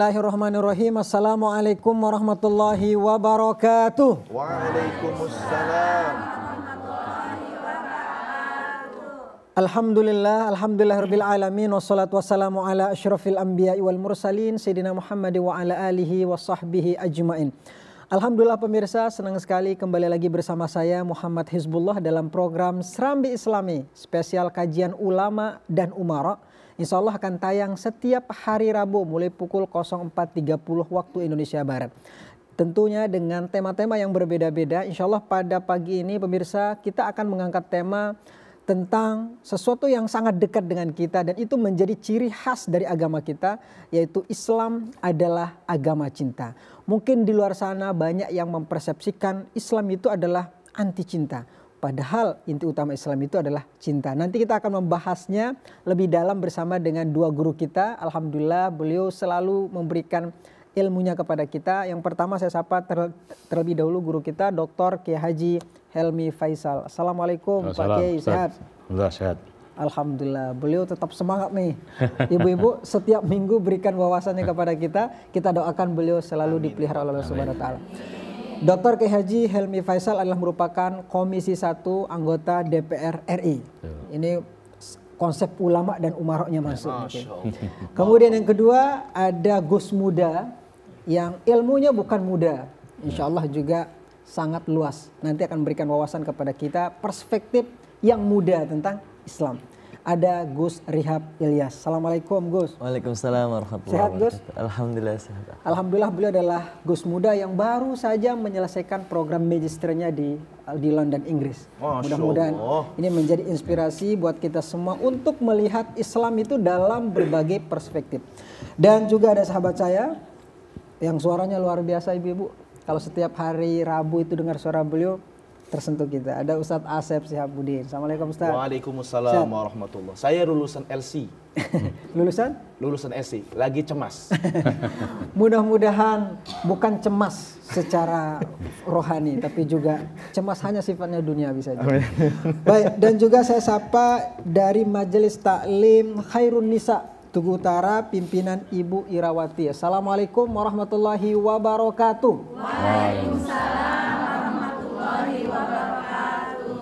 Bismillahirrahmanirrahim. Assalamualaikum warahmatullahi wabarakatuh. Waalaikumsalam. Alhamdulillahirabbil alamin wassalatu wassalamu ala asyrafil anbiya'i wal mursalin sayyidina Muhammad wa ala alihi wa sahbihi ajmain. Alhamdulillah pemirsa, senang sekali kembali lagi bersama saya Muhammad Hizbullah dalam program Serambi Islami spesial kajian ulama dan umara. Insya Allah akan tayang setiap hari Rabu mulai pukul 04.30 waktu Indonesia Barat. Tentunya dengan tema-tema yang berbeda-beda. Insya Allah pada pagi ini pemirsa kita akan mengangkat tema tentang sesuatu yang sangat dekat dengan kita dan itu menjadi ciri khas dari agama kita, yaitu Islam adalah agama cinta. Mungkin di luar sana banyak yang mempersepsikan Islam itu adalah anti cinta. Padahal inti utama Islam itu adalah cinta. Nanti kita akan membahasnya lebih dalam bersama dengan dua guru kita. Alhamdulillah beliau selalu memberikan ilmunya kepada kita. Yang pertama saya sapa terlebih dahulu guru kita Dr. Kiai Haji Helmi Faisal. Assalamualaikum Pak Kiai, sehat? Alhamdulillah sehat. Alhamdulillah, beliau tetap semangat nih. Ibu-ibu setiap minggu berikan wawasannya kepada kita. Kita doakan beliau selalu dipelihara oleh Allah Subhanahu wa taala. Dr. Kiai Haji Helmi Faisal adalah merupakan Komisi 1 anggota DPR RI. Ini konsep ulama dan umaroknya masuk. Okay. Kemudian yang kedua ada Gus Muda yang ilmunya bukan muda. Insya Allah juga sangat luas. Nanti akan memberikan wawasan kepada kita perspektif yang muda tentang Islam. Ada Gus Rihab Ilyas. Assalamualaikum Gus. Waalaikumsalam warahmatullahi Sehat Gus? Alhamdulillah sehat. Alhamdulillah beliau adalah Gus Muda yang baru saja menyelesaikan program magisternya di London, Inggris. Mudah-mudahan ini menjadi inspirasi buat kita semua untuk melihat Islam itu dalam berbagai perspektif. Dan juga ada sahabat saya yang suaranya luar biasa ibu-ibu. Kalau setiap hari Rabu itu dengar suara beliau, tersentuh kita. Ada Ustadz Asep Sihabuddin. Assalamualaikum Ustadz. Waalaikumsalam warahmatullahi. Saya lulusan LC. Lulusan? Lulusan LC. Lagi cemas. Mudah-mudahan bukan cemas secara rohani, tapi juga cemas hanya sifatnya duniawi saja. Baik, dan juga saya sapa dari Majelis Taklim Khairun Nisa Tugu Utara, pimpinan Ibu Irawati. Assalamualaikum warahmatullahi wabarakatuh. Waalaikumsalam.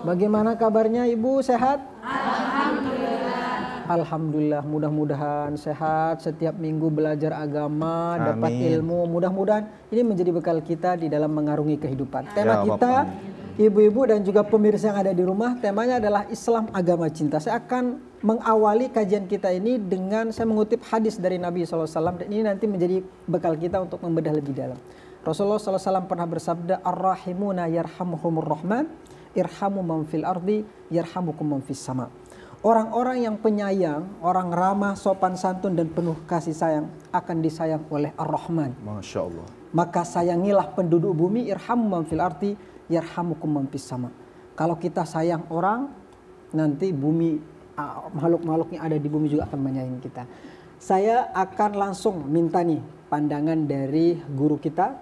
Bagaimana kabarnya Ibu, sehat? Alhamdulillah. Alhamdulillah, mudah-mudahan sehat, setiap minggu belajar agama, dapat ilmu. Mudah-mudahan ini menjadi bekal kita di dalam mengarungi kehidupan. Tema kita, ibu-ibu dan juga pemirsa yang ada di rumah, temanya adalah Islam agama cinta. Saya akan mengawali kajian kita ini dengan saya mengutip hadis dari Nabi SAW dan ini nanti menjadi bekal kita untuk membedah lebih dalam. Rasulullah SAW pernah bersabda, Ar-Rahimuna yarhamuhumur Rahman, irhamu man fil ardi yarhamukum man fis sama. Orang-orang yang penyayang, orang ramah, sopan santun dan penuh kasih sayang akan disayang oleh Ar-Rahman. Masya Allah. Maka sayangilah penduduk bumi, irhamu man fil ardi yarhamukum man fis sama. Kalau kita sayang orang, nanti bumi, makhluk-makhluk yang ada di bumi juga akan menyayangi kita. Saya akan langsung minta nih pandangan dari guru kita.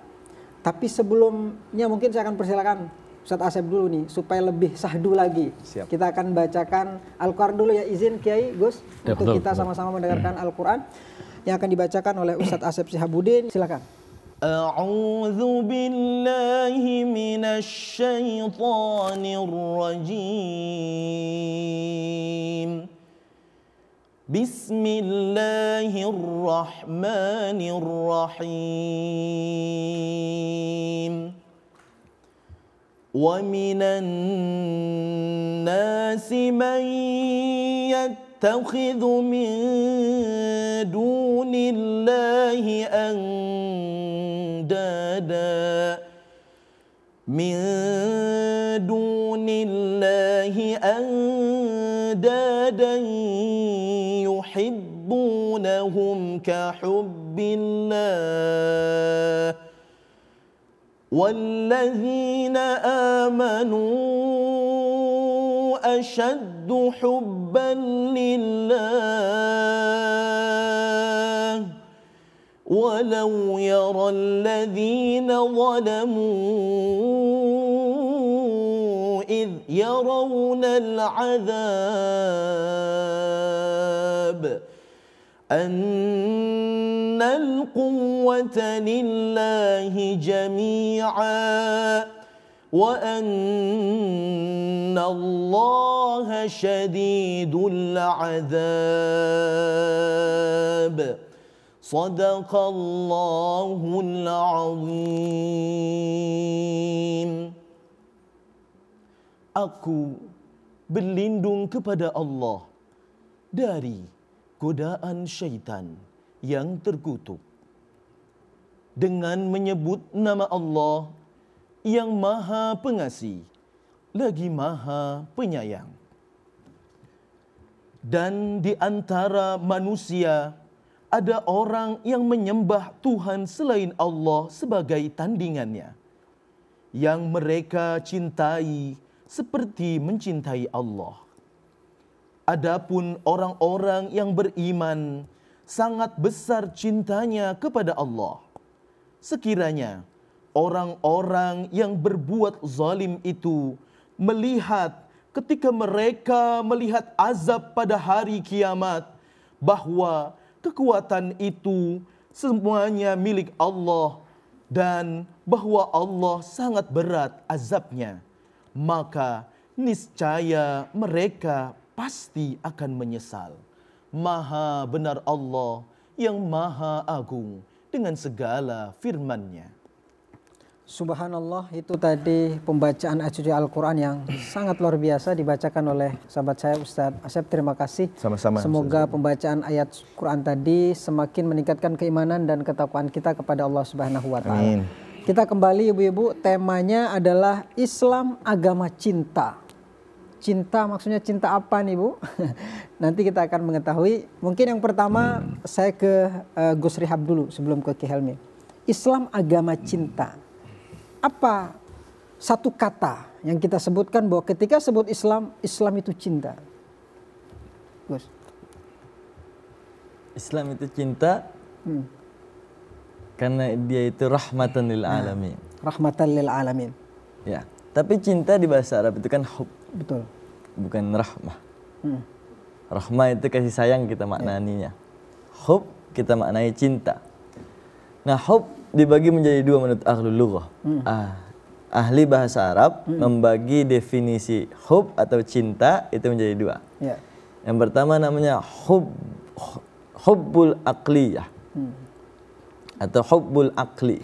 Tapi sebelumnya mungkin saya akan persilakan Ustadz Asep dulu nih supaya lebih sahdu lagi. Siap. Kita akan bacakan Al-Quran dulu ya, izin Kiai Gus Ya, untuk betul, kita sama-sama mendengarkan Al-Quran yang akan dibacakan oleh Ustadz Asep Sihabuddin. Silakan. A'udzu billahi minasy syaithanir rajim. Bismillahirrahmanirrahim. وَمِنَ النَّاسِ مَن يَتَّخِذُ مِن دُونِ اللَّهِ أَندَادًا يُحِبُّونَهُمْ كَحُبِّ اللَّهِ وَالَّذِينَ آمَنُوا أَشَدُّ حُبًّا لِلَّهِ وَلَوْ يَرَى الَّذِينَ ظَلَمُوا إِذْ يَرَوْنَ الْعَذَابَ annal quwwata lillahi jami'a wa anna Allaha syadidul adzab. Sadaqallahul azim. Aku berlindung kepada Allah dari godaan syaitan yang terkutuk dengan menyebut nama Allah yang Maha Pengasih lagi Maha Penyayang. Dan di antara manusia ada orang yang menyembah Tuhan selain Allah sebagai tandingannya, yang mereka cintai seperti mencintai Allah. Adapun orang-orang yang beriman sangat besar cintanya kepada Allah. Sekiranya orang-orang yang berbuat zalim itu melihat ketika mereka melihat azab pada hari kiamat, bahwa kekuatan itu semuanya milik Allah dan bahwa Allah sangat berat azabnya, maka niscaya mereka pasti akan menyesal. Maha benar Allah yang Maha Agung dengan segala firman-Nya. Subhanallah, itu tadi pembacaan ayat suci Al-Quran yang sangat luar biasa dibacakan oleh sahabat saya Ustadz Asep. Terima kasih. Sama-sama. Semoga pembacaan ayat Quran tadi semakin meningkatkan keimanan dan ketakwaan kita kepada Allah Subhanahu wa Ta'ala. Kita kembali ibu-ibu, temanya adalah Islam agama cinta. Cinta maksudnya cinta apa nih Bu? Nanti kita akan mengetahui. Mungkin yang pertama saya ke Gus Rihab dulu sebelum ke Ki Helmi. Islam agama cinta. Apa satu kata yang kita sebutkan bahwa ketika sebut Islam, Islam itu cinta? Gus. Islam itu cinta karena dia itu rahmatan lil alamin. Rahmatan lil alamin. Ya, tapi cinta di bahasa Arab itu kan hub. Betul. Bukan rahmah. Rahmah itu kasih sayang kita maknaninya. Hub kita maknai cinta. Nah, hub dibagi menjadi dua menurut ahlul lughah. Ahli bahasa Arab membagi definisi hub atau cinta itu menjadi dua. Ya. Yang pertama namanya hubbul aqliyah atau hubbul aqli.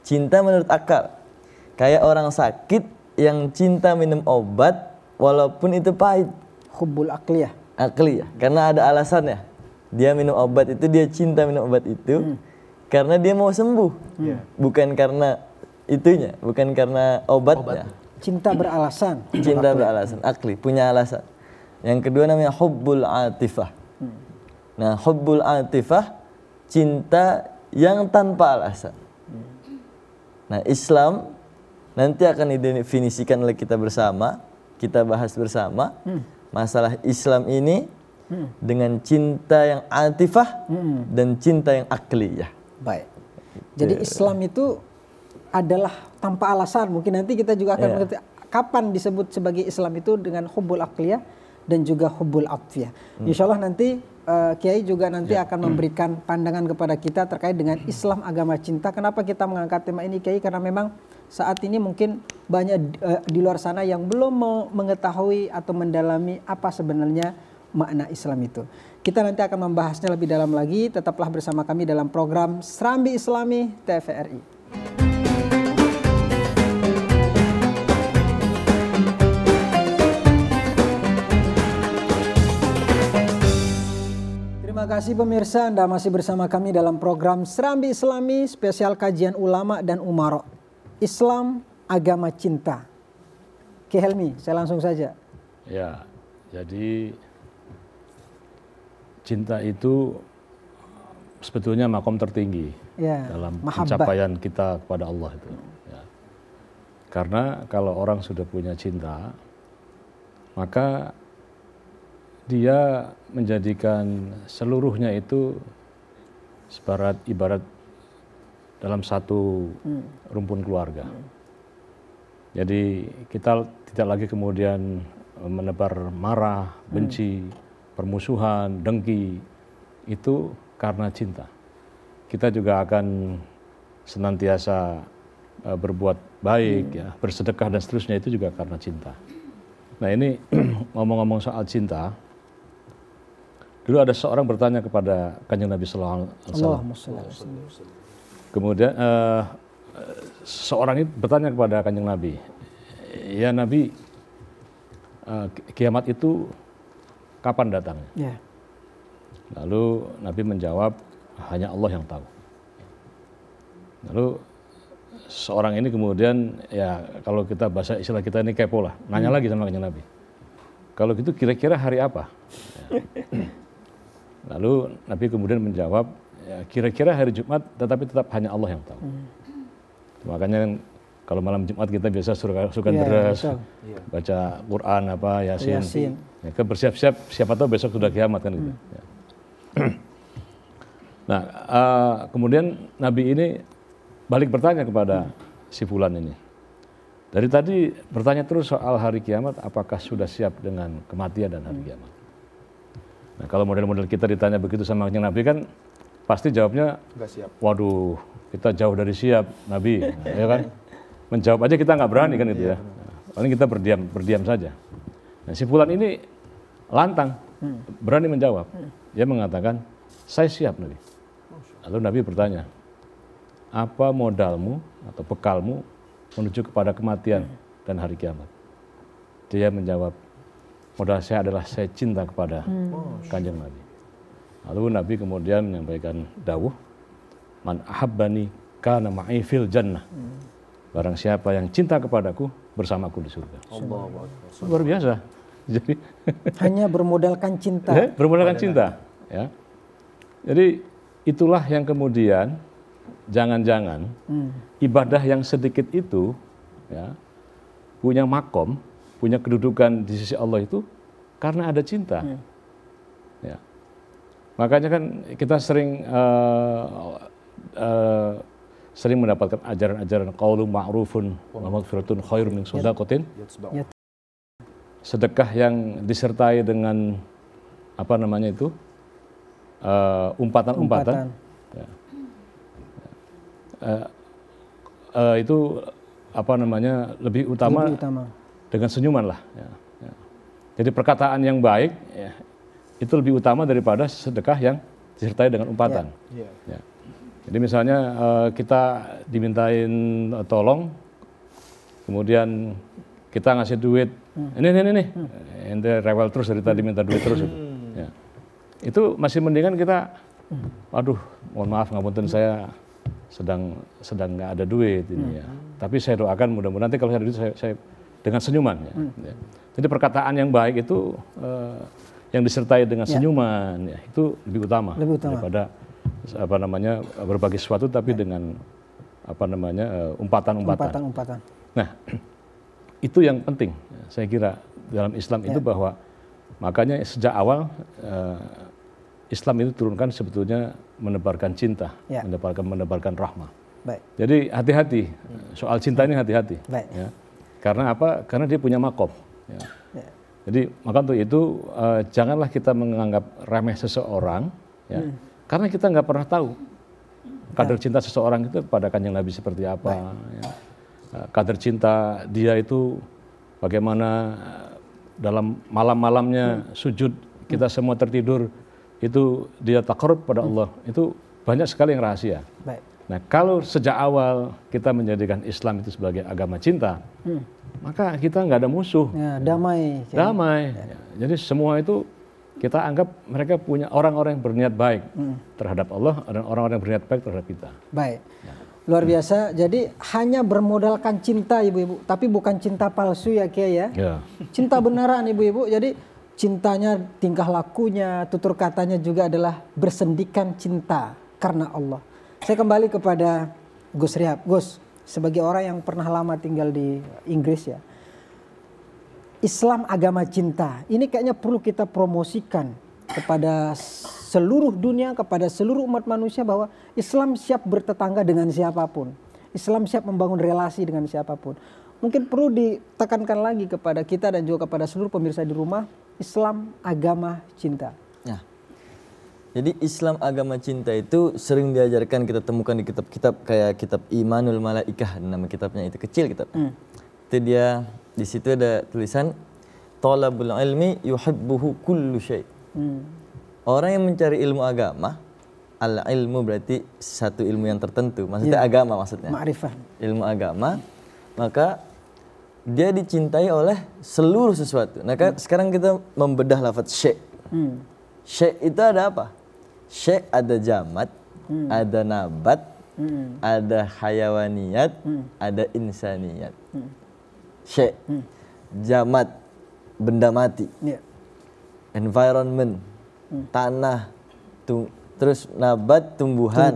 Cinta menurut akal. Kayak orang sakit yang cinta minum obat walaupun itu pahit. Hubbul aqliyah. Aqliyah, karena ada alasannya. Dia minum obat itu, dia cinta minum obat itu. Karena dia mau sembuh, bukan karena itunya, bukan karena obatnya. Cinta beralasan. Cinta beralasan, akli, punya alasan. Yang kedua namanya hubbul atifah. Nah, hubbul atifah, cinta yang tanpa alasan. Nah, Islam nanti akan didefinisikan oleh kita bersama, kita bahas bersama. Masalah Islam ini dengan cinta yang atifah dan cinta yang akliyah. Baik. Jadi Islam itu adalah tanpa alasan. Mungkin nanti kita juga akan mengerti kapan disebut sebagai Islam itu dengan hubbul aqliyah dan juga hubbul atfiyah. Insya Allah nanti Kiai juga nanti akan memberikan pandangan kepada kita terkait dengan Islam agama cinta. Kenapa kita mengangkat tema ini Kiai? Karena memang saat ini mungkin banyak di luar sana yang belum mau mengetahui atau mendalami apa sebenarnya makna Islam itu. Kita nanti akan membahasnya lebih dalam lagi. Tetaplah bersama kami dalam program Serambi Islami TVRI. Terima kasih pemirsa, Anda masih bersama kami dalam program Serambi Islami spesial kajian ulama dan umara. Islam agama cinta. Ki Helmi, saya langsung saja. Ya, jadi cinta itu sebetulnya makom tertinggi dalam pencapaian kita kepada Allah itu. Ya. Karena kalau orang sudah punya cinta, maka dia menjadikan seluruhnya itu ibarat dalam satu rumpun keluarga. Jadi kita tidak lagi kemudian menebar marah, benci, permusuhan, dengki. itu karena cinta. Kita juga akan senantiasa berbuat baik, ya, bersedekah dan seterusnya itu juga karena cinta. Nah ini ngomong-ngomong soal cinta, dulu ada seorang bertanya kepada Kanjeng Nabi Sallallahu Alaihi Wasallam. Kemudian seorang itu bertanya kepada Kanjeng Nabi, ya Nabi, kiamat itu kapan datangnya? Ya. Lalu Nabi menjawab, hanya Allah yang tahu. Lalu seorang ini kemudian, ya kalau kita bahasa istilah kita ini kepo lah, nanya lagi sama Kanjeng Nabi. Kalau gitu kira-kira hari apa? Ya. Lalu Nabi kemudian menjawab, ya, kira-kira hari Jumat, tetapi tetap hanya Allah yang tahu. Makanya kalau malam Jumat kita biasa suka deras, baca Quran apa Yasin. Ya, kan bersiap-siap, siapa tahu besok sudah kiamat kan gitu. Ya. Nah, kemudian Nabi ini balik bertanya kepada si fulan ini. Dari tadi bertanya terus soal hari kiamat, apakah sudah siap dengan kematian dan hari kiamat. Nah, kalau model-model kita ditanya begitu sama Nabi kan pasti jawabnya, Nggak siap. waduh, kita jauh dari siap, Nabi, nah, ya kan? Menjawab aja kita nggak berani kan itu ya. Paling kita berdiam saja. Nah, si fulan ini lantang, berani menjawab. Dia mengatakan, saya siap Nabi. Lalu Nabi bertanya, apa modalmu atau bekalmu menuju kepada kematian dan hari kiamat? Dia menjawab, modal saya adalah saya cinta kepada Kanjeng Nabi. Lalu Nabi kemudian menyampaikan dawuh, man ahabbani kana ma'i fil jannah. Barang siapa yang cinta kepadaku, bersamaku di surga. Luar biasa. Jadi Hanya bermodalkan cinta. bermodalkan cinta. Ya. Jadi itulah yang kemudian jangan-jangan ibadah yang sedikit itu, ya, punya makom, punya kedudukan di sisi Allah itu karena ada cinta. Ya. Makanya kan kita sering mendapatkan ajaran-ajaran qaulun ma'rufun wa maghfiratun khairun min shadaqatin. Sedekah yang disertai dengan apa namanya itu? Umpatan-umpatan. Ya. Itu apa namanya lebih utama dengan senyuman lah. Ya. Ya. Jadi perkataan yang baik, ya, itu lebih utama daripada sedekah yang disertai dengan umpatan. Ya. Ya. Jadi misalnya kita dimintain tolong, kemudian kita ngasih duit, ini, ente rewel terus dari tadi minta duit terus itu. Ya. Itu masih mendingan kita, waduh, mohon maaf ngapunten saya sedang nggak ada duit ini ya. Tapi saya doakan mudah-mudahan nanti kalau saya ada duit saya dengan senyuman. Ya. Ya. Jadi perkataan yang baik itu yang disertai dengan senyuman, ya, itu lebih utama daripada apa namanya berbagi sesuatu tapi dengan apa namanya umpatan-umpatan. Nah, itu yang penting saya kira dalam Islam itu bahwa makanya sejak awal Islam itu turunkan sebetulnya menebarkan cinta, menebarkan rahmah. Baik. Jadi hati-hati soal cinta ini hati-hati. Ya. Karena apa? Karena dia punya makom. Ya. Jadi maka untuk itu janganlah kita menganggap remeh seseorang, ya. Karena kita nggak pernah tahu kadar cinta seseorang itu pada Kanjeng Nabi seperti apa. Ya. Kadar cinta dia itu bagaimana dalam malam-malamnya sujud kita semua tertidur itu dia takarrub pada Allah, itu banyak sekali yang rahasia. Baik. Nah kalau sejak awal kita menjadikan Islam itu sebagai agama cinta, maka kita nggak ada musuh. Ya, damai. Damai. Ya. Jadi semua itu kita anggap mereka punya orang-orang yang berniat baik terhadap Allah dan orang-orang yang berniat baik terhadap kita. Baik. Luar biasa. Jadi hanya bermodalkan cinta ibu-ibu, tapi bukan cinta palsu ya Kiai ya. Ya. Cinta beneran ibu-ibu. Jadi cintanya, tingkah lakunya, tutur katanya juga adalah bersendikan cinta karena Allah. Saya kembali kepada Gus Rihab. Gus, sebagai orang yang pernah lama tinggal di Inggris ya. Islam agama cinta. Ini kayaknya perlu kita promosikan kepada seluruh dunia, kepada seluruh umat manusia bahwa Islam siap bertetangga dengan siapapun. Islam siap membangun relasi dengan siapapun. Mungkin perlu ditekankan lagi kepada kita dan juga kepada seluruh pemirsa di rumah, Islam agama cinta. Ya. Jadi Islam agama cinta itu sering diajarkan, kita temukan di kitab-kitab kayak kitab Imanul Malaikah, nama kitabnya itu kecil kitabnya. Itu dia di situ ada tulisan Talabul ilmi yuhibbuhu kullu syai'. Orang yang mencari ilmu agama, al-ilmu berarti satu ilmu yang tertentu, maksudnya agama maksudnya. Ma'rifah. Ilmu agama, maka dia dicintai oleh seluruh sesuatu. Nah, sekarang kita membedah lafaz syai'. Syai' itu ada apa? Syai' ada jamat, ada nabat, ada hayawaniyat, ada insaniyat. Syai', jamat, benda mati, environment, tanah, terus nabat, tumbuhan,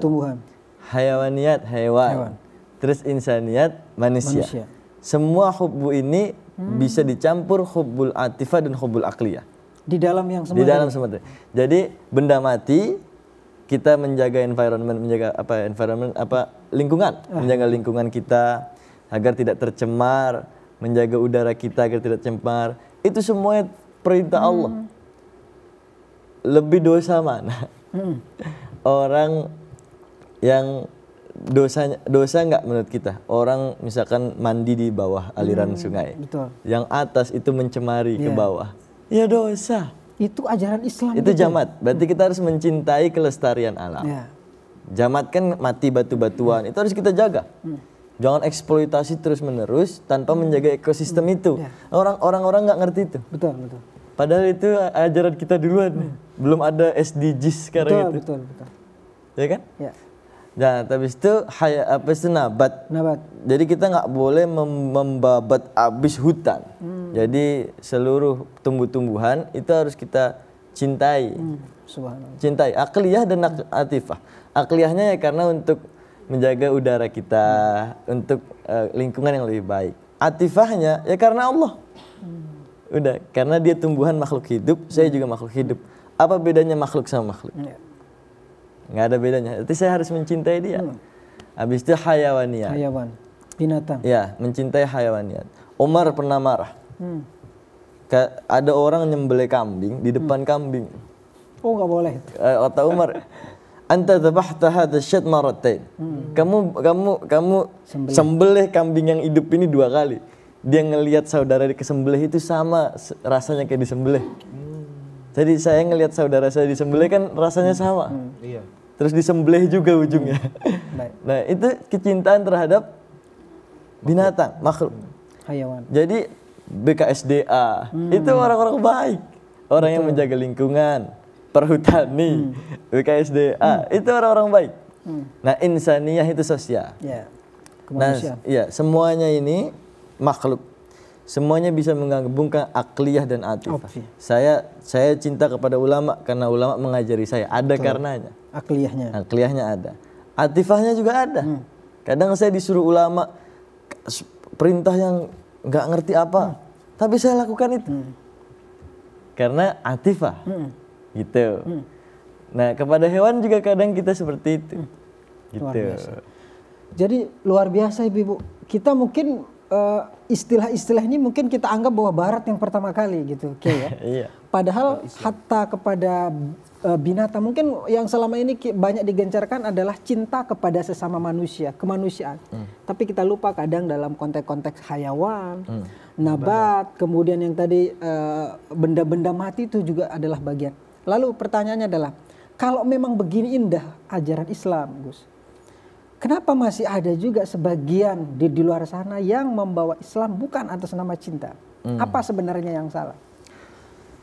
hayawaniyat, hewan, terus insaniyat, manusia. Semua hubbu ini bisa dicampur hubbul atifah dan hubbul akliyah. Di dalam yang semua. Di dalam semua. Jadi benda mati, kita menjaga environment, lingkungan, menjaga lingkungan kita agar tidak tercemar, menjaga udara kita agar tidak tercemar. Itu semuanya perintah Allah. Lebih dosa mana? Orang yang dosa nggak menurut kita? Orang misalkan mandi di bawah aliran sungai. Betul. Yang atas itu mencemari ke bawah. Ya dosa. Itu ajaran Islam. Itu jamat. Berarti kita harus mencintai kelestarian alam. Jamat kan mati batu-batuan. Itu harus kita jaga. Jangan eksploitasi terus-menerus tanpa menjaga ekosistem itu. Orang-orang nggak ngerti itu. Betul. Padahal itu ajaran kita duluan. Belum ada SDGs sekarang itu. Betul. Ya kan? Ya. Nah, habis itu nabat. Jadi kita nggak boleh membabat habis hutan. Jadi seluruh tumbuh-tumbuhan itu harus kita cintai. Subhanallah. Cintai akliyah dan atifah. Akliyahnya ya karena untuk menjaga udara kita, untuk lingkungan yang lebih baik. Atifahnya ya karena Allah. Udah, karena dia tumbuhan makhluk hidup, saya juga makhluk hidup. Apa bedanya makhluk sama makhluk? Nggak ada bedanya. Jadi saya harus mencintai dia. Habis itu hayawaniyat. Hayawan, binatang. Ya, mencintai hayawaniyat. Umar pernah marah. Ada orang nyembelih kambing di depan kambing. Oh, nggak boleh. Kata Umar, anta dzabahta hadha syat maratain. Kamu sembelih kambing yang hidup ini 2 kali. Dia ngelihat saudara kesembelih itu sama rasanya kayak disembelih. Jadi saya ngelihat saudara saya disembelih kan rasanya sama. Iya. Terus disembelih juga ujungnya. Nah, itu kecintaan terhadap binatang, makhluk. Hayawan. Jadi BKSDA itu orang-orang baik. Orang yang menjaga lingkungan, perhutani, BKSDA itu orang-orang baik. Nah, insaniyah itu sosial. Ya. Kemanusiaan. Nah, iya, semuanya ini makhluk. Semuanya bisa menggabungkan akliyah dan atifah. Saya cinta kepada ulama karena ulama mengajari saya. Ada karenanya. Akliyahnya ada. Atifahnya juga ada. Kadang saya disuruh ulama perintah yang nggak ngerti apa, tapi saya lakukan itu. Karena atifah. Gitu. Nah, kepada hewan juga kadang kita seperti itu. Gitu. Jadi luar biasa Ibu. Kita mungkin istilah-istilah ini mungkin kita anggap bahwa Barat yang pertama kali gitu, ya. Iya. Padahal hatta kepada binatang mungkin yang selama ini banyak digencarkan adalah cinta kepada sesama manusia, kemanusiaan. Tapi kita lupa kadang dalam konteks-konteks hayawan, nabat, kemudian yang tadi benda-benda mati itu juga adalah bagian. Lalu pertanyaannya adalah, kalau memang begini indah ajaran Islam, Gus, kenapa masih ada juga sebagian di luar sana yang membawa Islam bukan atas nama cinta? Apa sebenarnya yang salah?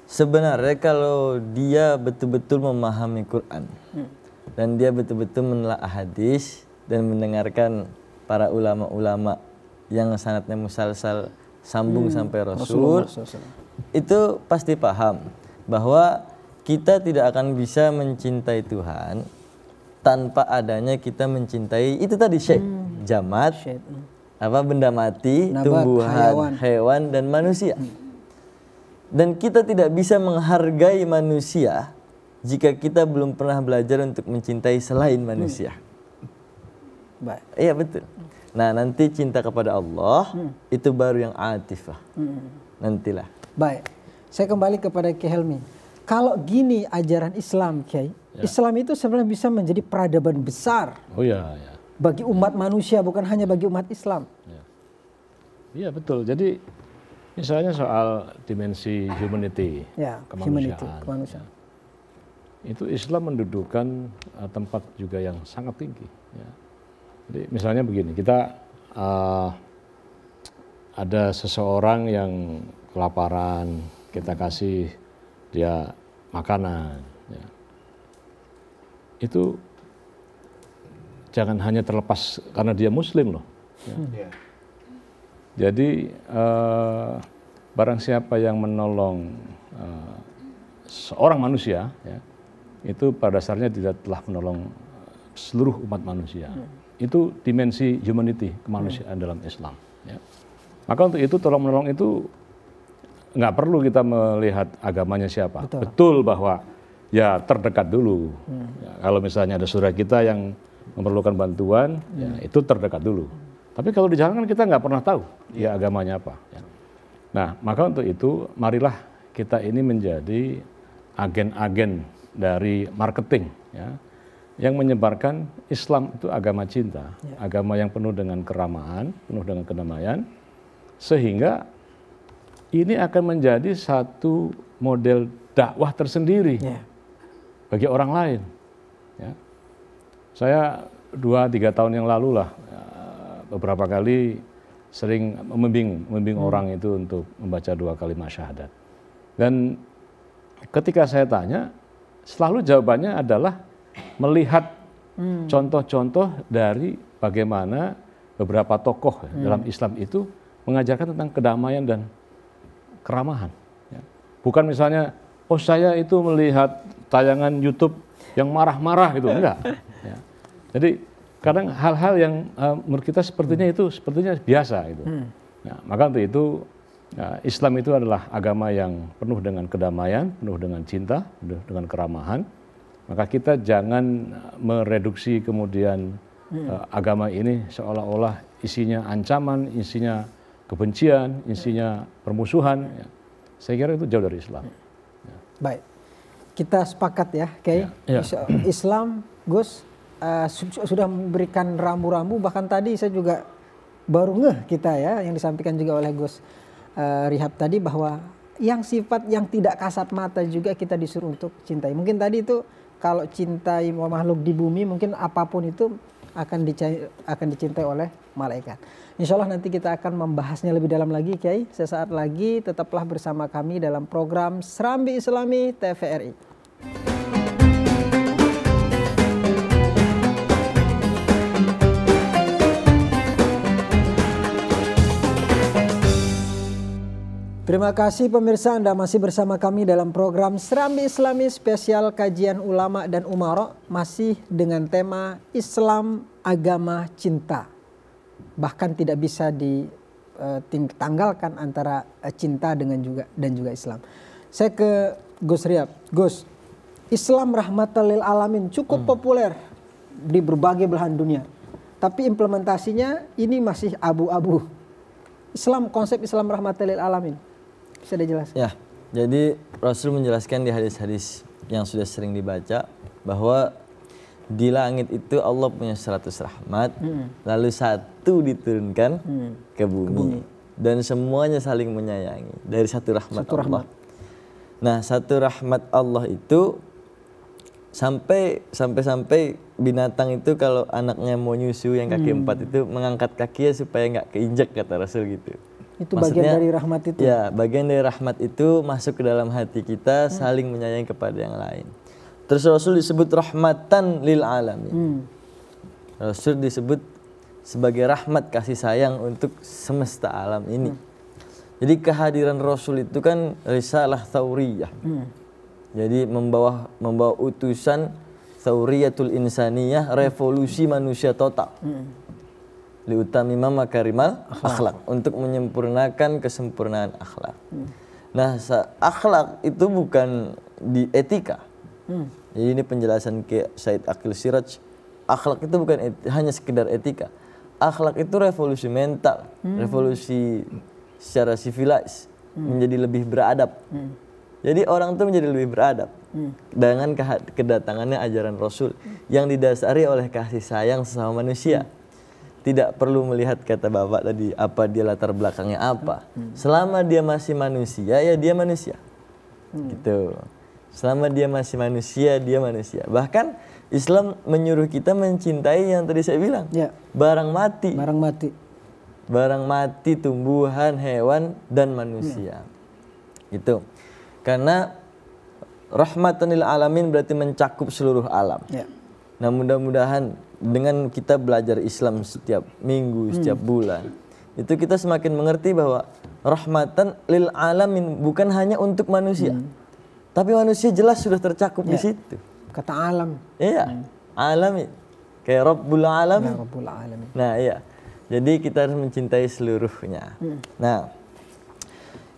Sebenarnya kalau dia betul-betul memahami Quran dan dia betul-betul menelaah hadis dan mendengarkan para ulama-ulama yang sanadnya musalsal sambung sampai Rasul, itu pasti paham bahwa kita tidak akan bisa mencintai Tuhan tanpa adanya kita mencintai itu tadi syai', jamat, benda mati, nabat, tumbuhan, hewan dan manusia. Dan kita tidak bisa menghargai manusia jika kita belum pernah belajar untuk mencintai selain manusia. Baik. Iya betul. Nah, nanti cinta kepada Allah itu baru yang atifah. Nantilah. Baik. Saya kembali kepada Kiai Helmi. Kalau gini ajaran Islam, Kiai, Islam itu sebenarnya bisa menjadi peradaban besar Oh ya, ya. bagi umat manusia, bukan hanya bagi umat Islam. Iya betul. Jadi misalnya soal dimensi humanity, Ya, kemanusiaan, humanity, kemanusiaan. itu Islam mendudukan tempat juga yang sangat tinggi. Ya. Jadi misalnya begini, kita ada seseorang yang kelaparan, kita kasih dia makanan. Ya. Itu jangan hanya terlepas karena dia Muslim loh. Ya. Jadi barang siapa yang menolong seorang manusia, ya, itu pada dasarnya tidak telah menolong seluruh umat manusia. Itu dimensi humanity, kemanusiaan dalam Islam. Ya. Maka untuk itu tolong menolong itu nggak perlu kita melihat agamanya siapa. Betul bahwa ya terdekat dulu. Ya, kalau misalnya ada saudara kita yang memerlukan bantuan, ya, itu terdekat dulu. Tapi kalau di jalan kan kita nggak pernah tahu ya agamanya apa. Ya. Nah, maka untuk itu marilah kita ini menjadi agen-agen dari marketing, ya, yang menyebarkan Islam itu agama cinta, agama yang penuh dengan keramahan, penuh dengan kedamaian, sehingga ini akan menjadi satu model dakwah tersendiri bagi orang lain. Ya. Saya 2-3 tahun yang lalu lah beberapa kali sering membimbing orang itu untuk membaca 2 kalimat syahadat. Dan ketika saya tanya, selalu jawabannya adalah melihat contoh-contoh dari bagaimana beberapa tokoh dalam Islam itu mengajarkan tentang kedamaian dan keramahan. Ya. Bukan misalnya, oh saya itu melihat tayangan YouTube yang marah-marah gitu, enggak. Ya. Jadi kadang hal-hal yang menurut kita sepertinya biasa gitu. Nah, maka untuk itu Islam itu adalah agama yang penuh dengan kedamaian, penuh dengan cinta, penuh dengan keramahan. Maka kita jangan mereduksi kemudian agama ini seolah-olah isinya ancaman, isinya kebencian, isinya permusuhan. Ya. Saya kira itu jauh dari Islam. Ya. Baik, kita sepakat ya, Kiai. Islam, Gus, sudah memberikan rambu-rambu, bahkan tadi saya juga baru ngeh kita ya, yang disampaikan juga oleh Gus Rihab tadi, bahwa yang sifat yang tidak kasat mata juga kita disuruh untuk cintai. Mungkin tadi itu kalau cintai makhluk di bumi, mungkin apapun itu akan dicintai oleh malaikat. Insya Allah nanti kita akan membahasnya lebih dalam lagi, Kiai. Sesaat lagi tetaplah bersama kami dalam program Serambi Islami TVRI. Terima kasih pemirsa, Anda masih bersama kami dalam program Serambi Islami spesial kajian ulama dan umara, masih dengan tema Islam agama cinta. Bahkan tidak bisa ditanggalkan antara cinta dan juga Islam. Saya ke Gus Riyab. Gus, Islam rahmatan lil alamin cukup populer di berbagai belahan dunia. Tapi implementasinya ini masih abu-abu. Konsep Islam rahmatan lil alamin. Bisa dijelaskan? Ya, jadi Rasul menjelaskan di hadis-hadis yang sudah sering dibaca bahwa di langit itu Allah punya 100 rahmat, lalu 1 diturunkan ke bumi. Dan semuanya saling menyayangi dari 1 rahmat Allah. Nah, 1 rahmat Allah itu sampai binatang itu kalau anaknya mau nyusu yang kaki 4 itu mengangkat kakinya supaya nggak keinjak, kata Rasul gitu. Itu maksudnya, bagian dari rahmat itu? Ya, bagian dari rahmat itu masuk ke dalam hati kita, saling menyayangi kepada yang lain. Terus Rasul disebut rahmatan lil alamin. Rasul disebut sebagai rahmat kasih sayang untuk semesta alam ini. Jadi kehadiran Rasul itu kan risalah thauriyah. Jadi membawa utusan thauriyatul insaniyah, revolusi manusia total. Liutamima makarimal akhlak, untuk menyempurnakan kesempurnaan akhlak. Nah, akhlak itu bukan di etika. Jadi ini penjelasan ke Said Aqil Siraj. Akhlak itu bukan hanya sekedar etika. Akhlak itu revolusi mental, revolusi secara civilized, menjadi lebih beradab. Jadi orang tuh menjadi lebih beradab dengan kedatangannya ajaran Rasul yang didasari oleh kasih sayang sesama manusia. Tidak perlu melihat kata Bapak tadi apa dia latar belakangnya apa. Selama dia masih manusia ya dia manusia. Gitu. Selama dia masih manusia dia manusia. Bahkan Islam menyuruh kita mencintai yang tadi saya bilang. Ya. Barang mati. Barang mati. Barang mati, tumbuhan, hewan dan manusia. Gitu. Karena rahmatan lil alamin berarti mencakup seluruh alam. Ya. Nah, mudah-mudahan dengan kita belajar Islam setiap minggu, setiap bulan, itu kita semakin mengerti bahwa rahmatan lil alamin bukan hanya untuk manusia. Tapi manusia jelas sudah tercakup di situ. Kata alam. Iya, alamin. Kayak Rabbul alamin. Ya, Rabbul alamin. Nah, iya. Jadi kita harus mencintai seluruhnya. Nah,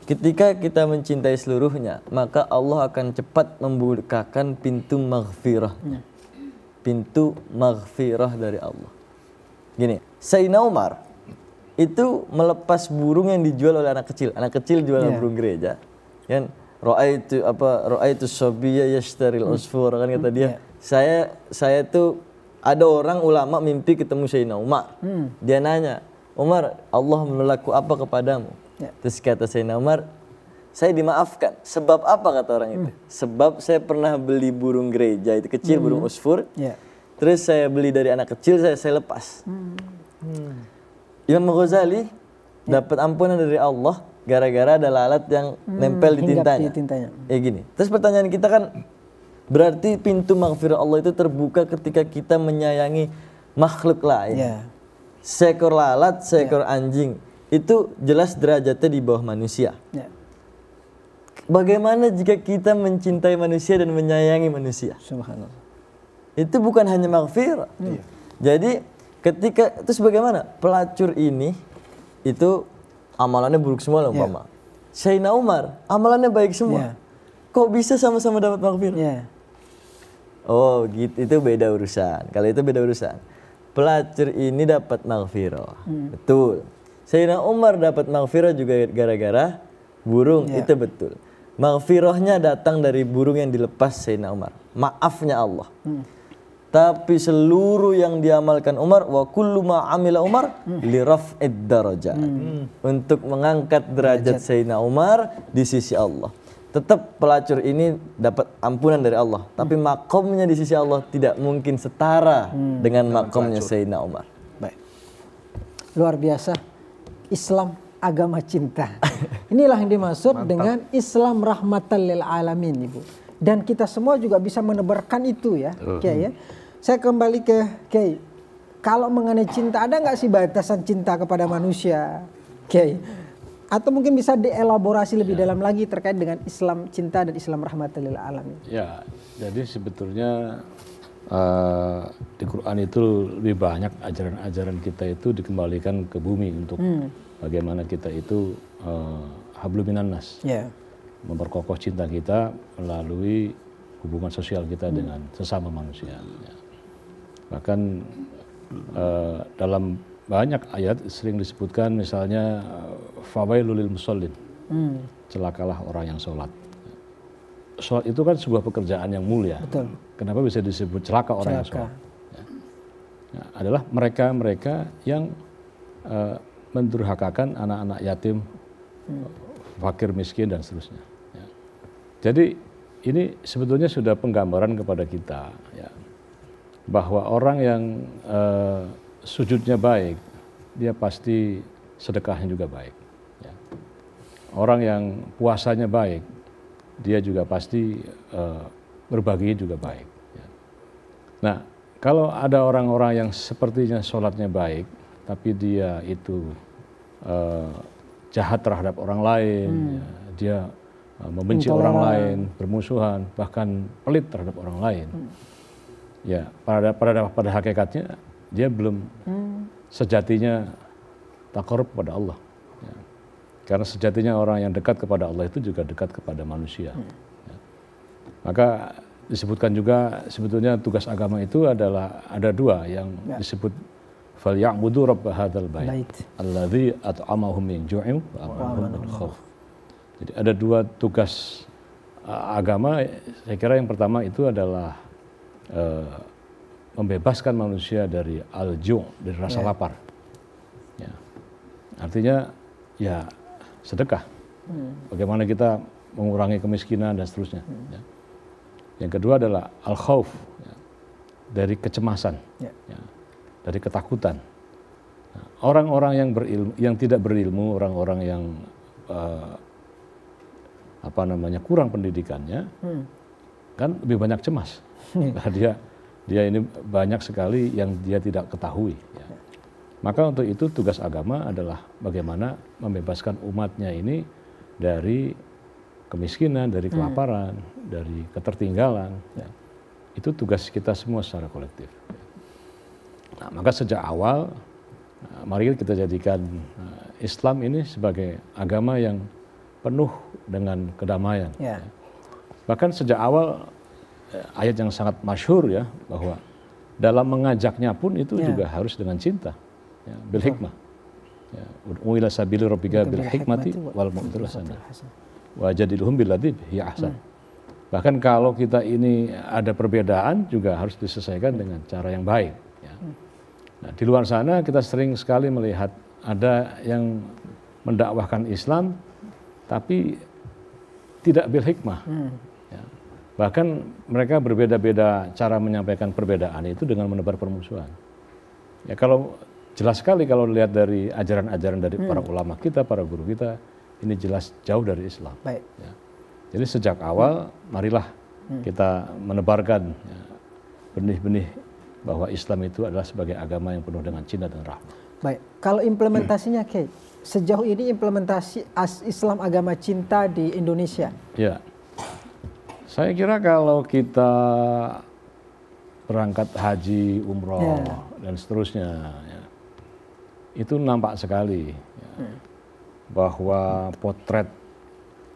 ketika kita mencintai seluruhnya, maka Allah akan cepat membukakan pintu maghfirah. Pintu maghfirah dari Allah. Gini, Sayyidina Umar itu melepas burung yang dijual oleh anak kecil. Anak kecil jual burung gereja. Kan Ra'aitu sabiyya yashtaril usfur kan kata dia. Saya tuh ada orang ulama mimpi ketemu Sayyidina Umar. Dia nanya, "Umar, Allah menolakku apa kepadamu?" Terus kata Sayyidina Umar, "Saya dimaafkan." Sebab apa kata orang itu? Sebab saya pernah beli burung gereja itu kecil, burung usfur. Terus saya beli dari anak kecil, saya lepas. Imam Ghazali dapat ampunan dari Allah gara-gara ada lalat yang nempel di tintanya. Ya gini. Terus pertanyaan kita kan, berarti pintu maghfirah Allah itu terbuka ketika kita menyayangi makhluk lain. Seekor lalat, seekor anjing, itu jelas derajatnya di bawah manusia. Bagaimana jika kita mencintai manusia dan menyayangi manusia? Subhanallah. Itu bukan hanya maghfirah. Jadi ketika, terus bagaimana? Pelacur ini itu amalannya buruk semua loh umpama. Sayyidina Umar amalannya baik semua. Kok bisa sama-sama dapat maghfirah? Oh gitu, itu beda urusan. Kalau itu beda urusan. Pelacur ini dapat maghfirah. Betul. Sayyidina Umar dapat maghfirah juga gara-gara burung, itu betul. Maghfirahnya datang dari burung yang dilepas Sayyidina Umar. Maafnya Allah. Tapi seluruh yang diamalkan Umar, wa kullu ma amila Umar li raf'id darajat. Untuk mengangkat derajat Sayyidina Umar di sisi Allah. Tetap pelacur ini dapat ampunan dari Allah, tapi makomnya di sisi Allah tidak mungkin setara dengan makomnya Sayyidina Umar. Baik. Luar biasa. Islam agama cinta. Inilah yang dimaksud dengan Islam rahmatan lil alamin, Ibu. Dan kita semua juga bisa menebarkan itu ya, Kiai ya. Saya kembali ke Kiai. Kalau mengenai cinta, ada nggak sih batasan cinta kepada manusia, Kiai? Atau mungkin bisa dielaborasi lebih dalam lagi terkait dengan Islam cinta dan Islam rahmatan lil alamin. Ya, jadi sebetulnya di Quran itu lebih banyak ajaran-ajaran kita itu dikembalikan ke bumi untuk bagaimana kita itu hablum minan nas, memperkokoh cinta kita melalui hubungan sosial kita dengan sesama manusia. Ya. Bahkan dalam banyak ayat sering disebutkan misalnya fawailul lil musallin, celakalah orang yang sholat. Sholat itu kan sebuah pekerjaan yang mulia. Betul. Kenapa bisa disebut celaka orang yang sholat? Ya. Ya, adalah mereka-mereka yang mendurhakakan anak-anak yatim, fakir miskin dan seterusnya. Ya. Jadi ini sebetulnya sudah penggambaran kepada kita, ya, bahwa orang yang sujudnya baik, dia pasti sedekahnya juga baik. Ya. Orang yang puasanya baik, dia juga pasti berbagi juga baik. Ya. Nah, kalau ada orang-orang yang sepertinya sholatnya baik, tapi dia itu jahat terhadap orang lain, ya, dia membenci orang lain, bermusuhan, bahkan pelit terhadap orang lain. Ya, pada hakikatnya dia belum sejatinya taqarrub kepada Allah. Ya. Karena sejatinya orang yang dekat kepada Allah itu juga dekat kepada manusia. Ya. Maka disebutkan juga sebetulnya tugas agama itu adalah ada dua yang disebut falyabudu rabb hadzal bait alladzi at'amahum min ju'in wa amanahum min khauf. Jadi ada dua tugas agama, saya kira yang pertama itu adalah membebaskan manusia dari al-ju', dari rasa lapar. Ya. Artinya ya sedekah. Bagaimana kita mengurangi kemiskinan dan seterusnya. Ya. Yang kedua adalah al-khauf, ya, dari kecemasan, ya, dari ketakutan. Nah, orang-orang yang berilmu, yang tidak berilmu, orang-orang yang kurang pendidikannya, kan lebih banyak cemas. Nah, dia ini banyak sekali yang dia tidak ketahui. Ya. Maka untuk itu tugas agama adalah bagaimana membebaskan umatnya ini dari kemiskinan, dari kelaparan, dari ketertinggalan. Ya. Itu tugas kita semua secara kolektif. Nah, maka sejak awal, mari kita jadikan Islam ini sebagai agama yang penuh dengan kedamaian. Ya. Bahkan sejak awal, ayat yang sangat masyhur ya, bahwa dalam mengajaknya pun itu juga harus dengan cinta, ya, bil hikmah. Ya, ila sabili rabbika bil hikmati wal mau'izatil hasanah. Wajadilhum billadzi hiya ahsan. Bahkan kalau kita ini ada perbedaan juga harus diselesaikan dengan cara yang baik. Ya. Nah, di luar sana kita sering sekali melihat ada yang mendakwahkan Islam tapi tidak bil hikmah. Ya. Bahkan mereka berbeda-beda cara menyampaikan perbedaan itu dengan menebar permusuhan. Ya, kalau jelas sekali kalau lihat dari ajaran-ajaran dari para ulama kita, para guru kita, ini jelas jauh dari Islam. Baik. Ya. Jadi sejak awal, marilah kita menebarkan benih-benih bahwa Islam itu adalah sebagai agama yang penuh dengan cinta dan rahmat. Baik, kalau implementasinya, Kiai, sejauh ini implementasi Islam agama cinta di Indonesia? Ya, saya kira kalau kita berangkat haji, umroh, dan seterusnya, ya, itu nampak sekali. Ya, bahwa potret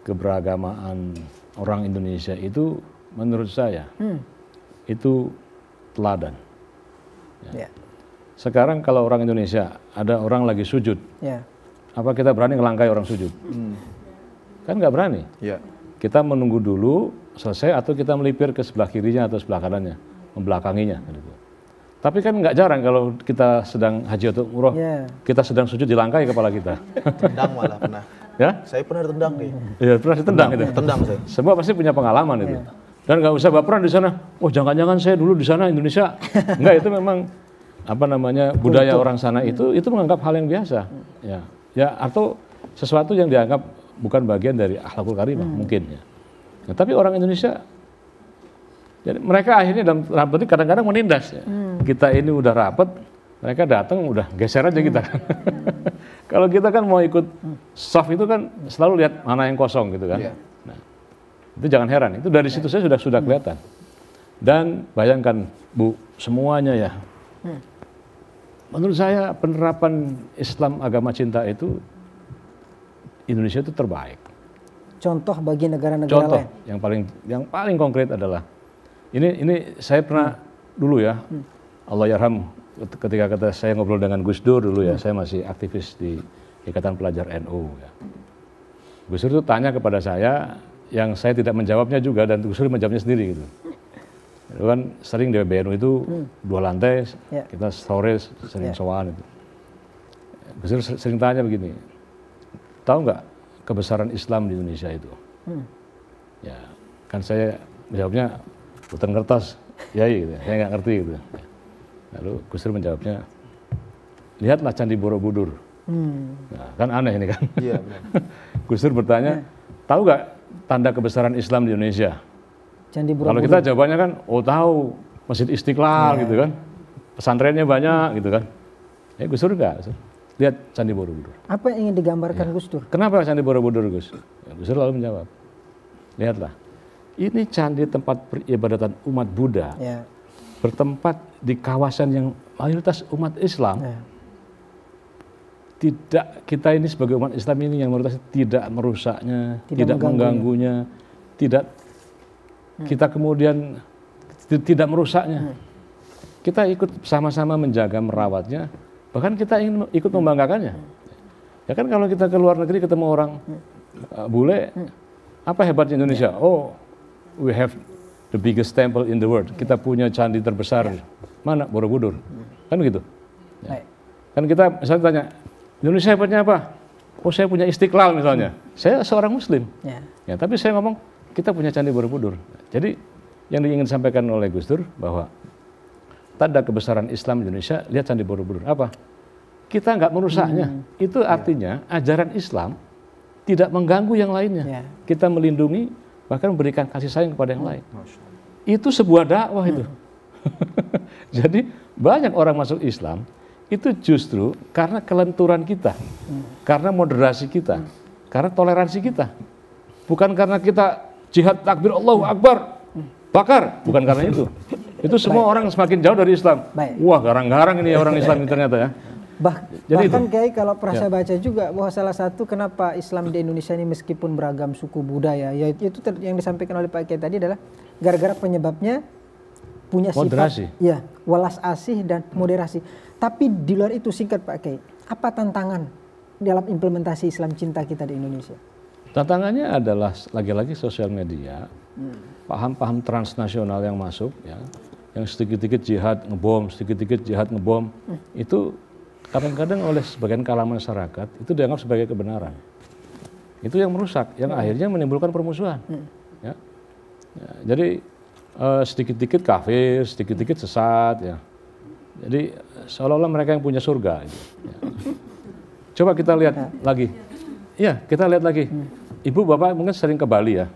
keberagamaan orang Indonesia itu menurut saya itu teladan. Ya. Sekarang kalau orang Indonesia ada orang lagi sujud, apa kita berani ngelangkai orang sujud? Kan nggak berani. Ya. Kita menunggu dulu selesai atau kita melipir ke sebelah kirinya atau sebelah kanannya, membelakanginya. Gitu. Tapi kan nggak jarang kalau kita sedang haji atau umroh, kita sedang sujud dilangkai kepala kita. Tendang malah pernah. Ya? Saya pernah ditendang nih. Iya, pernah ditendang itu. Tendang saya. Semua pasti punya pengalaman itu. Dan nggak usah baperan di sana. Oh, jangan-jangan saya dulu di sana Indonesia. Enggak, itu memang budaya orang sana itu menganggap hal yang biasa. Ya. Ya, atau sesuatu yang dianggap bukan bagian dari akhlakul karimah mungkin ya. Nah, tapi orang Indonesia, jadi mereka akhirnya dalam rapat ini kadang-kadang menindas. Ya. Kita ini udah rapat, mereka datang udah geser aja kita. Kalau kita kan mau ikut soft itu kan selalu lihat mana yang kosong gitu kan. Nah, itu jangan heran, itu dari situ saya sudah kelihatan. Dan bayangkan Bu, semuanya ya. Menurut saya penerapan Islam agama cinta itu Indonesia itu terbaik. Contoh bagi negara-negara lain. Yang paling konkret adalah ini saya pernah dulu ya, Allah yarham, ketika saya ngobrol dengan Gus Dur dulu ya, saya masih aktivis di Ikatan Pelajar NU ya. Gus Dur itu tanya kepada saya yang saya tidak menjawabnya juga dan Gus Dur menjawabnya sendiri gitu. Itu kan sering di PBNU itu 2 lantai, kita sore sering sowan itu. Gus Dur sering tanya begini, tahu nggak kebesaran Islam di Indonesia itu? Ya, kan saya menjawabnya hutan kertas, ya gitu. Saya nggak ngerti gitu. Lalu Gus Dur menjawabnya, lihatlah Candi Borobudur. Nah, kan aneh ini kan. Iya, benar. Gus Dur bertanya, tahu nggak tanda kebesaran Islam di Indonesia? Candi Borobudur. Kalau kita jawabannya kan, oh tahu, Masjid Istiqlal gitu kan, pesantrennya banyak gitu kan. Gus Dur nggak, lihat Candi Borobudur. Apa yang ingin digambarkan Gus Dur? Kenapa Candi Borobudur, Gus? Gus Dur lalu menjawab, lihatlah, ini candi tempat peribadatan umat Buddha, bertempat di kawasan yang mayoritas umat Islam. Tidak, kita ini sebagai umat Islam ini yang mayoritas tidak merusaknya, tidak mengganggunya, tidak kita kemudian tidak merusaknya. Kita ikut sama-sama menjaga, merawatnya, bahkan kita ingin ikut membanggakannya. Ya kan kalau kita ke luar negeri ketemu orang bule, apa hebatnya Indonesia? Oh, we have the biggest temple in the world. Kita punya candi terbesar. Mana? Borobudur. Kan gitu. Ya. Kan kita misalnya tanya, Indonesia punya apa? Oh, saya punya Istiqlal misalnya. Saya seorang Muslim. Ya, tapi saya ngomong kita punya candi Borobudur. Jadi yang ingin disampaikan oleh Gus Dur bahwa tanda kebesaran Islam Indonesia, lihat candi Borobudur. Apa? Kita nggak merusaknya. Itu artinya ajaran Islam tidak mengganggu yang lainnya. Kita melindungi, bahkan memberikan kasih sayang kepada yang lain. Itu sebuah dakwah itu. Jadi banyak orang masuk Islam itu justru karena kelenturan kita, karena moderasi kita, karena toleransi kita. Bukan karena kita jihad takbir Allahu Akbar, bakar. Bukan karena itu. Itu semua orang semakin jauh dari Islam. Wah, garang-garang ini orang Islam ini ternyata ya. Jadi bahkan Kiai kalau pernah saya baca juga bahwa salah satu kenapa Islam di Indonesia ini meskipun beragam suku budaya, yaitu yang disampaikan oleh Pak Kiai tadi adalah gara-gara penyebabnya punya moderasi. Sifat ya welas asih dan moderasi. Tapi di luar itu singkat Pak Kiai, apa tantangan dalam implementasi Islam cinta kita di Indonesia? Tantangannya adalah lagi-lagi sosial media, paham-paham transnasional yang masuk, ya, yang sedikit-sedikit jihad ngebom, sedikit-sedikit jihad ngebom, itu kadang-kadang oleh sebagian kalangan masyarakat itu dianggap sebagai kebenaran. Itu yang merusak, yang akhirnya menimbulkan permusuhan. Ya. Ya, jadi sedikit-sedikit kafir, sedikit-sedikit sesat. Ya. Jadi seolah-olah mereka yang punya surga. Gitu. Ya. Coba kita lihat lagi. Iya, kita lihat lagi. Ibu bapak mungkin sering ke Bali ya,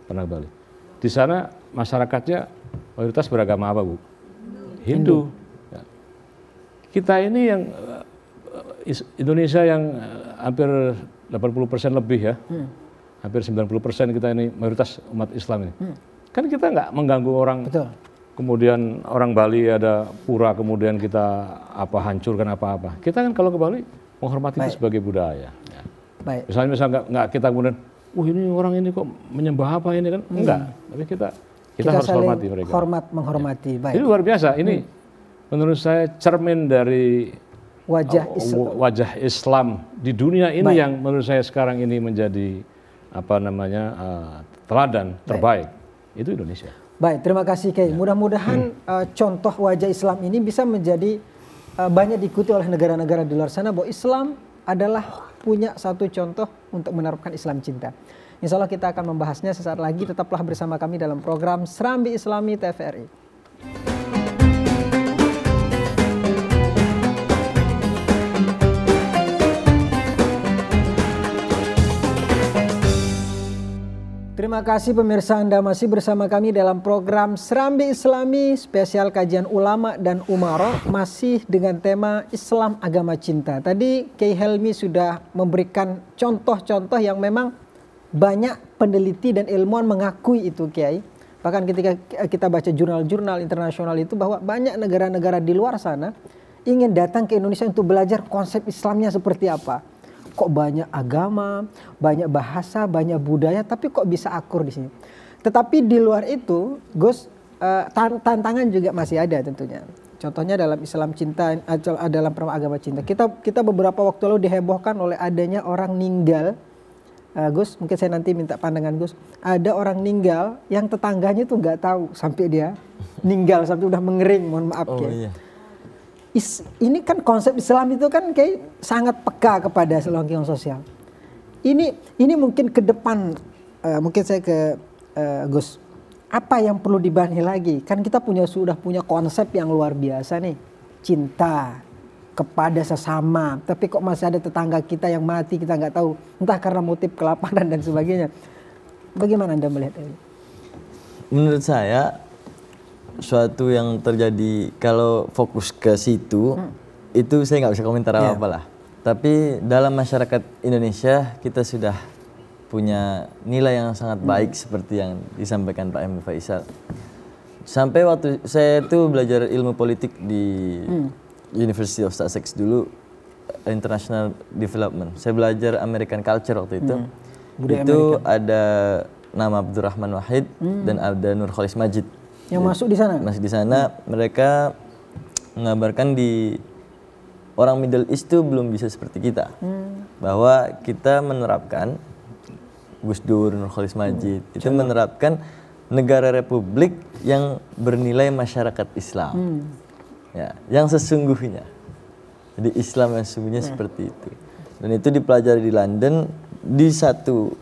pernah ke Bali. Di sana masyarakatnya mayoritas beragama apa Bu? Hindu. Ya. Kita ini yang Indonesia yang hampir 80% lebih ya, hampir 90% kita ini mayoritas umat Islam ini. Kan kita nggak mengganggu orang. Betul. Kemudian orang Bali ada pura, kemudian kita hancurkan apa-apa. Kita kan kalau ke Bali menghormati itu sebagai budaya. Ya. Misalnya nggak kita kemudian, ini orang ini kok menyembah apa ini kan? Enggak. Tapi kita harus hormati mereka. Menghormati. Ya. Ini luar biasa. Ini menurut saya cermin dari wajah Islam di dunia ini yang menurut saya sekarang ini menjadi teladan terbaik. Itu Indonesia. Baik, terima kasih Kiai. Mudah-mudahan contoh wajah Islam ini bisa menjadi banyak diikuti oleh negara-negara di luar sana bahwa Islam adalah punya satu contoh untuk menerapkan Islam cinta. Insya Allah kita akan membahasnya sesaat lagi. Tetaplah bersama kami dalam program Serambi Islami TVRI. Terima kasih pemirsa, Anda masih bersama kami dalam program Serambi Islami spesial kajian ulama dan umara, masih dengan tema Islam agama cinta. Tadi Kiai Helmi sudah memberikan contoh-contoh yang memang banyak peneliti dan ilmuwan mengakui itu Kiai. Bahkan ketika kita baca jurnal-jurnal internasional itu bahwa banyak negara-negara di luar sana ingin datang ke Indonesia untuk belajar konsep Islamnya seperti apa. Kok banyak agama, banyak bahasa, banyak budaya, tapi kok bisa akur di sini. Tetapi di luar itu, Gus, tantangan juga masih ada tentunya. Contohnya dalam Islam cinta, dalam agama cinta. Kita beberapa waktu lalu dihebohkan oleh adanya orang ninggal. Gus, mungkin saya nanti minta pandangan Gus. Ada orang ninggal yang tetangganya tuh nggak tahu sampai dia ninggal sampai udah mengering. Mohon maaf ya. Iya. Ini kan konsep Islam itu kan kayak sangat peka kepada selongkingan sosial. Ini mungkin ke depan, mungkin saya ke Gus. Apa yang perlu dibenahi lagi? Kan kita sudah punya konsep yang luar biasa nih, cinta kepada sesama. Tapi kok masih ada tetangga kita yang mati kita nggak tahu, entah karena motif kelaparan dan sebagainya. Bagaimana Anda melihat ini? Menurut saya suatu yang terjadi kalau fokus ke situ itu saya nggak bisa komentar apa lah. Tapi dalam masyarakat Indonesia kita sudah punya nilai yang sangat baik seperti yang disampaikan Pak M. Faisal. Sampai waktu saya itu belajar ilmu politik di University of Sussex dulu, International Development. Saya belajar American Culture waktu itu. Itu ada nama Abdurrahman Wahid dan ada Nurholis Majid. Yang masuk di sana? Masuk di sana, mereka mengabarkan di orang Middle East itu belum bisa seperti kita. Bahwa kita menerapkan, Gus Dur, Nurholis Majid, itu menerapkan negara republik yang bernilai masyarakat Islam. Ya, yang sesungguhnya. Jadi Islam yang sesungguhnya seperti itu. Dan itu dipelajari di London di satu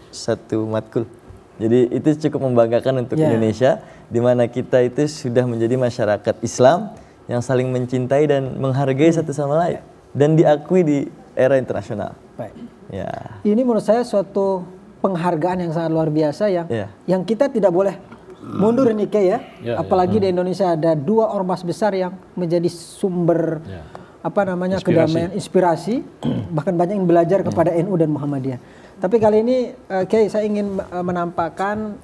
matkul. Jadi itu cukup membanggakan untuk Indonesia, di mana kita itu sudah menjadi masyarakat Islam yang saling mencintai dan menghargai satu sama lain dan diakui di era internasional. Baik. Ya. Ini menurut saya suatu penghargaan yang sangat luar biasa yang kita tidak boleh mundur nih Kiai ya. Apalagi di Indonesia ada 2 ormas besar yang menjadi sumber kedamaian, inspirasi, bahkan banyak yang belajar kepada NU dan Muhammadiyah. Tapi kali ini Kiai saya ingin menampakkan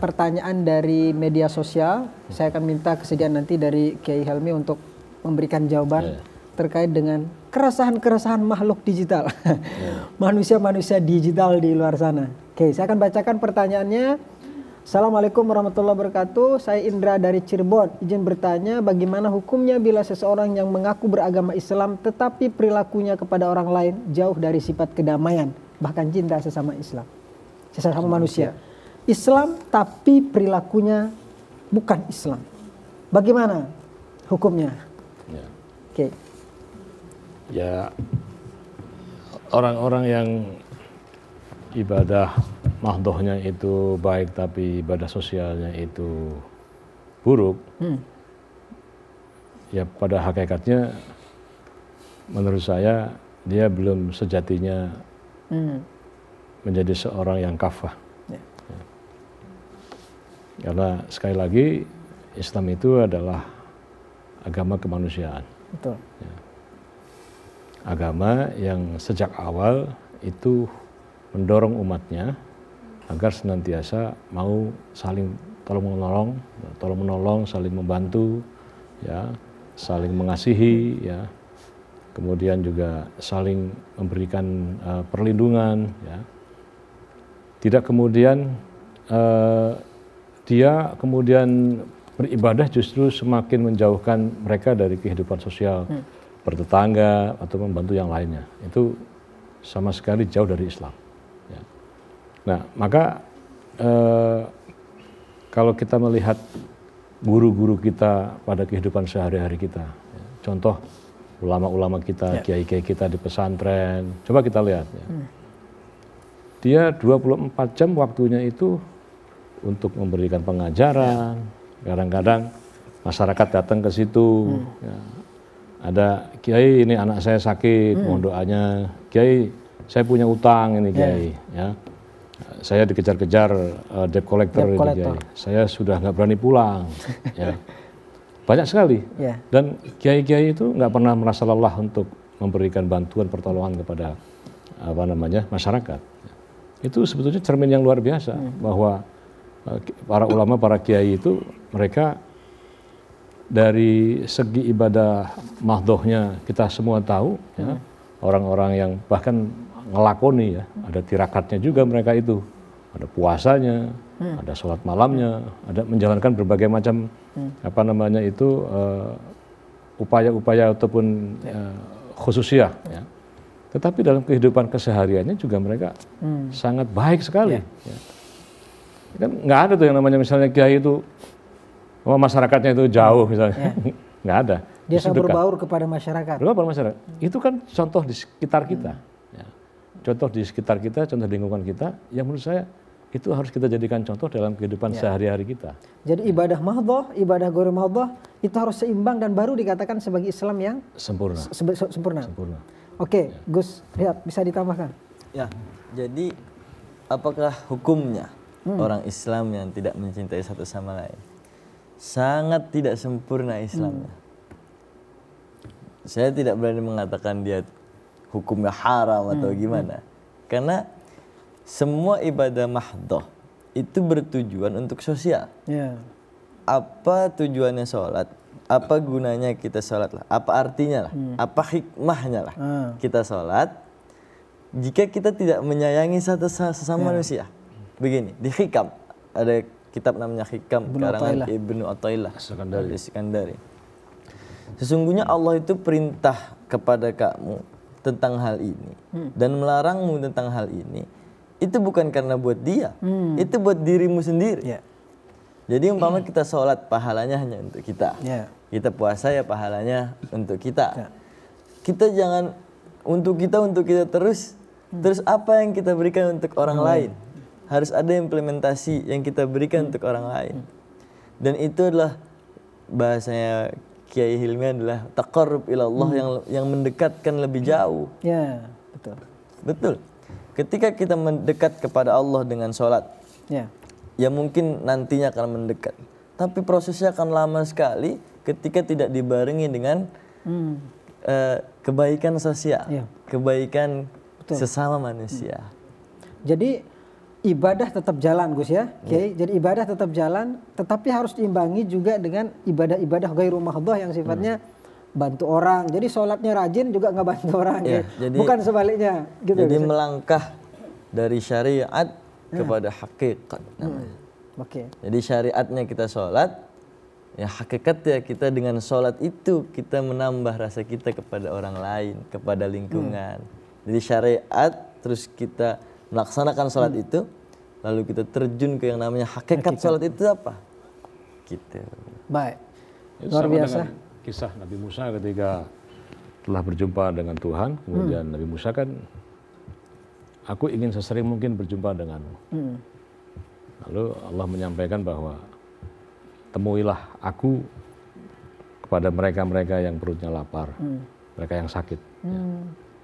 pertanyaan dari media sosial. Saya akan minta kesediaan nanti dari Kiai Helmi untuk memberikan jawaban terkait dengan keresahan-keresahan makhluk digital. Manusia-manusia digital di luar sana. Oke, saya akan bacakan pertanyaannya. Assalamualaikum warahmatullahi wabarakatuh. Saya Indra dari Cirebon. Izin bertanya, bagaimana hukumnya bila seseorang yang mengaku beragama Islam tetapi perilakunya kepada orang lain jauh dari sifat kedamaian, bahkan cinta sesama Islam, sesama manusia. Islam tapi perilakunya bukan Islam. Bagaimana hukumnya? Oke. Ya, orang-orang yang ibadah mahdohnya itu baik tapi ibadah sosialnya itu buruk, ya pada hakikatnya menurut saya dia belum sejatinya menjadi seorang yang kafah. Karena sekali lagi Islam itu adalah agama kemanusiaan. Betul. Agama yang sejak awal itu mendorong umatnya agar senantiasa mau saling tolong menolong, saling membantu, ya, saling mengasihi, ya, kemudian juga saling memberikan perlindungan, ya. Tidak kemudian dia kemudian beribadah justru semakin menjauhkan mereka dari kehidupan sosial bertetangga atau membantu yang lainnya. Itu sama sekali jauh dari Islam. Ya. Nah, maka kalau kita melihat guru-guru kita pada kehidupan sehari-hari kita, ya, contoh ulama-ulama kita, kiai-kiai kita di pesantren, coba kita lihat. Ya. Dia 24 jam waktunya itu untuk memberikan pengajaran. Kadang-kadang masyarakat datang ke situ. Ya. Ada kiai, ini anak saya sakit, mohon doanya. Kiai, saya punya utang ini kiai. Ya. Saya dikejar-kejar debt collector ini kiai. Saya sudah nggak berani pulang. Ya. Banyak sekali. Dan kiai-kiai itu nggak pernah merasa lelah untuk memberikan bantuan pertolongan kepada masyarakat. Itu sebetulnya cermin yang luar biasa bahwa para ulama, para kiai itu mereka dari segi ibadah mahdohnya kita semua tahu, ya, orang-orang yang bahkan ngelakoni, ya, ada tirakatnya juga mereka itu, ada puasanya, ada sholat malamnya, ada menjalankan berbagai macam upaya-upaya ataupun khususiyah, ya. Tetapi dalam kehidupan kesehariannya juga mereka sangat baik sekali. Ya. Kan nggak ada tuh yang namanya misalnya kiai itu masyarakatnya itu jauh misalnya, nggak ada. Dia sangat berbaur kepada masyarakat. Berbaur kepada masyarakat. Itu kan contoh di sekitar kita, ya. Contoh di sekitar kita, contoh di lingkungan kita, yang menurut saya itu harus kita jadikan contoh dalam kehidupan sehari-hari kita. Jadi ibadah mahdhah, ibadah ghairi mahdhah itu harus seimbang dan baru dikatakan sebagai Islam yang sempurna. Sempurna. Oke, Gus, lihat bisa ditambahkan. Ya, jadi apakah hukumnya orang Islam yang tidak mencintai satu sama lain? Sangat tidak sempurna Islamnya. Saya tidak berani mengatakan dia hukumnya haram atau gimana. Karena semua ibadah mahdhah itu bertujuan untuk sosial. Apa tujuannya sholat? Apa gunanya kita sholat lah? Apa artinya lah? Apa hikmahnya lah? Kita sholat jika kita tidak menyayangi sesama manusia. Begini, di Hikam ada kitab namanya Hikam karangan Ibnu Athaillah Iskandari. Sesungguhnya Allah itu perintah kepada kamu tentang hal ini dan melarangmu tentang hal ini. Itu bukan karena buat dia, itu buat dirimu sendiri. Jadi umpama kita sholat pahalanya hanya untuk kita. Ya. Kita puasa ya pahalanya untuk kita. Ya. Kita jangan untuk kita terus. Terus apa yang kita berikan untuk orang lain? Harus ada implementasi yang kita berikan untuk orang lain. Dan itu adalah bahasanya Kiai Hilmi adalah taqarrub ila Allah yang mendekatkan lebih jauh. Ya, betul. Betul. Ketika kita mendekat kepada Allah dengan sholat, Ya. ya mungkin nantinya akan mendekat. Tapi prosesnya akan lama sekali ketika tidak dibarengi dengan kebaikan sosial, Ya. kebaikan Betul. sesama manusia. Jadi ibadah tetap jalan Gus ya. Oke, jadi ibadah tetap jalan, tetapi harus diimbangi juga dengan ibadah-ibadah ghairu mahdhah yang sifatnya bantu orang. Jadi sholatnya rajin juga nggak bantu orang, Ya, ya. jadi- Bukan sebaliknya. Gitu, Jadi Gus ya? melangkah dari syariat kepada hakikat namanya. Oke. Jadi syariatnya kita sholat, ya hakikatnya kita dengan sholat itu kita menambah rasa kita kepada orang lain, kepada lingkungan. Jadi syariat terus kita melaksanakan sholat itu, lalu kita terjun ke yang namanya hakikat sholat itu apa? Gitu. Baik. Itu Luar sama biasa. dengan kisah Nabi Musa ketika telah berjumpa dengan Tuhan, kemudian Nabi Musa kan, aku ingin sesering mungkin berjumpa denganmu. Lalu Allah menyampaikan bahwa temuilah aku kepada mereka-mereka yang perutnya lapar, mereka yang sakit. Ya.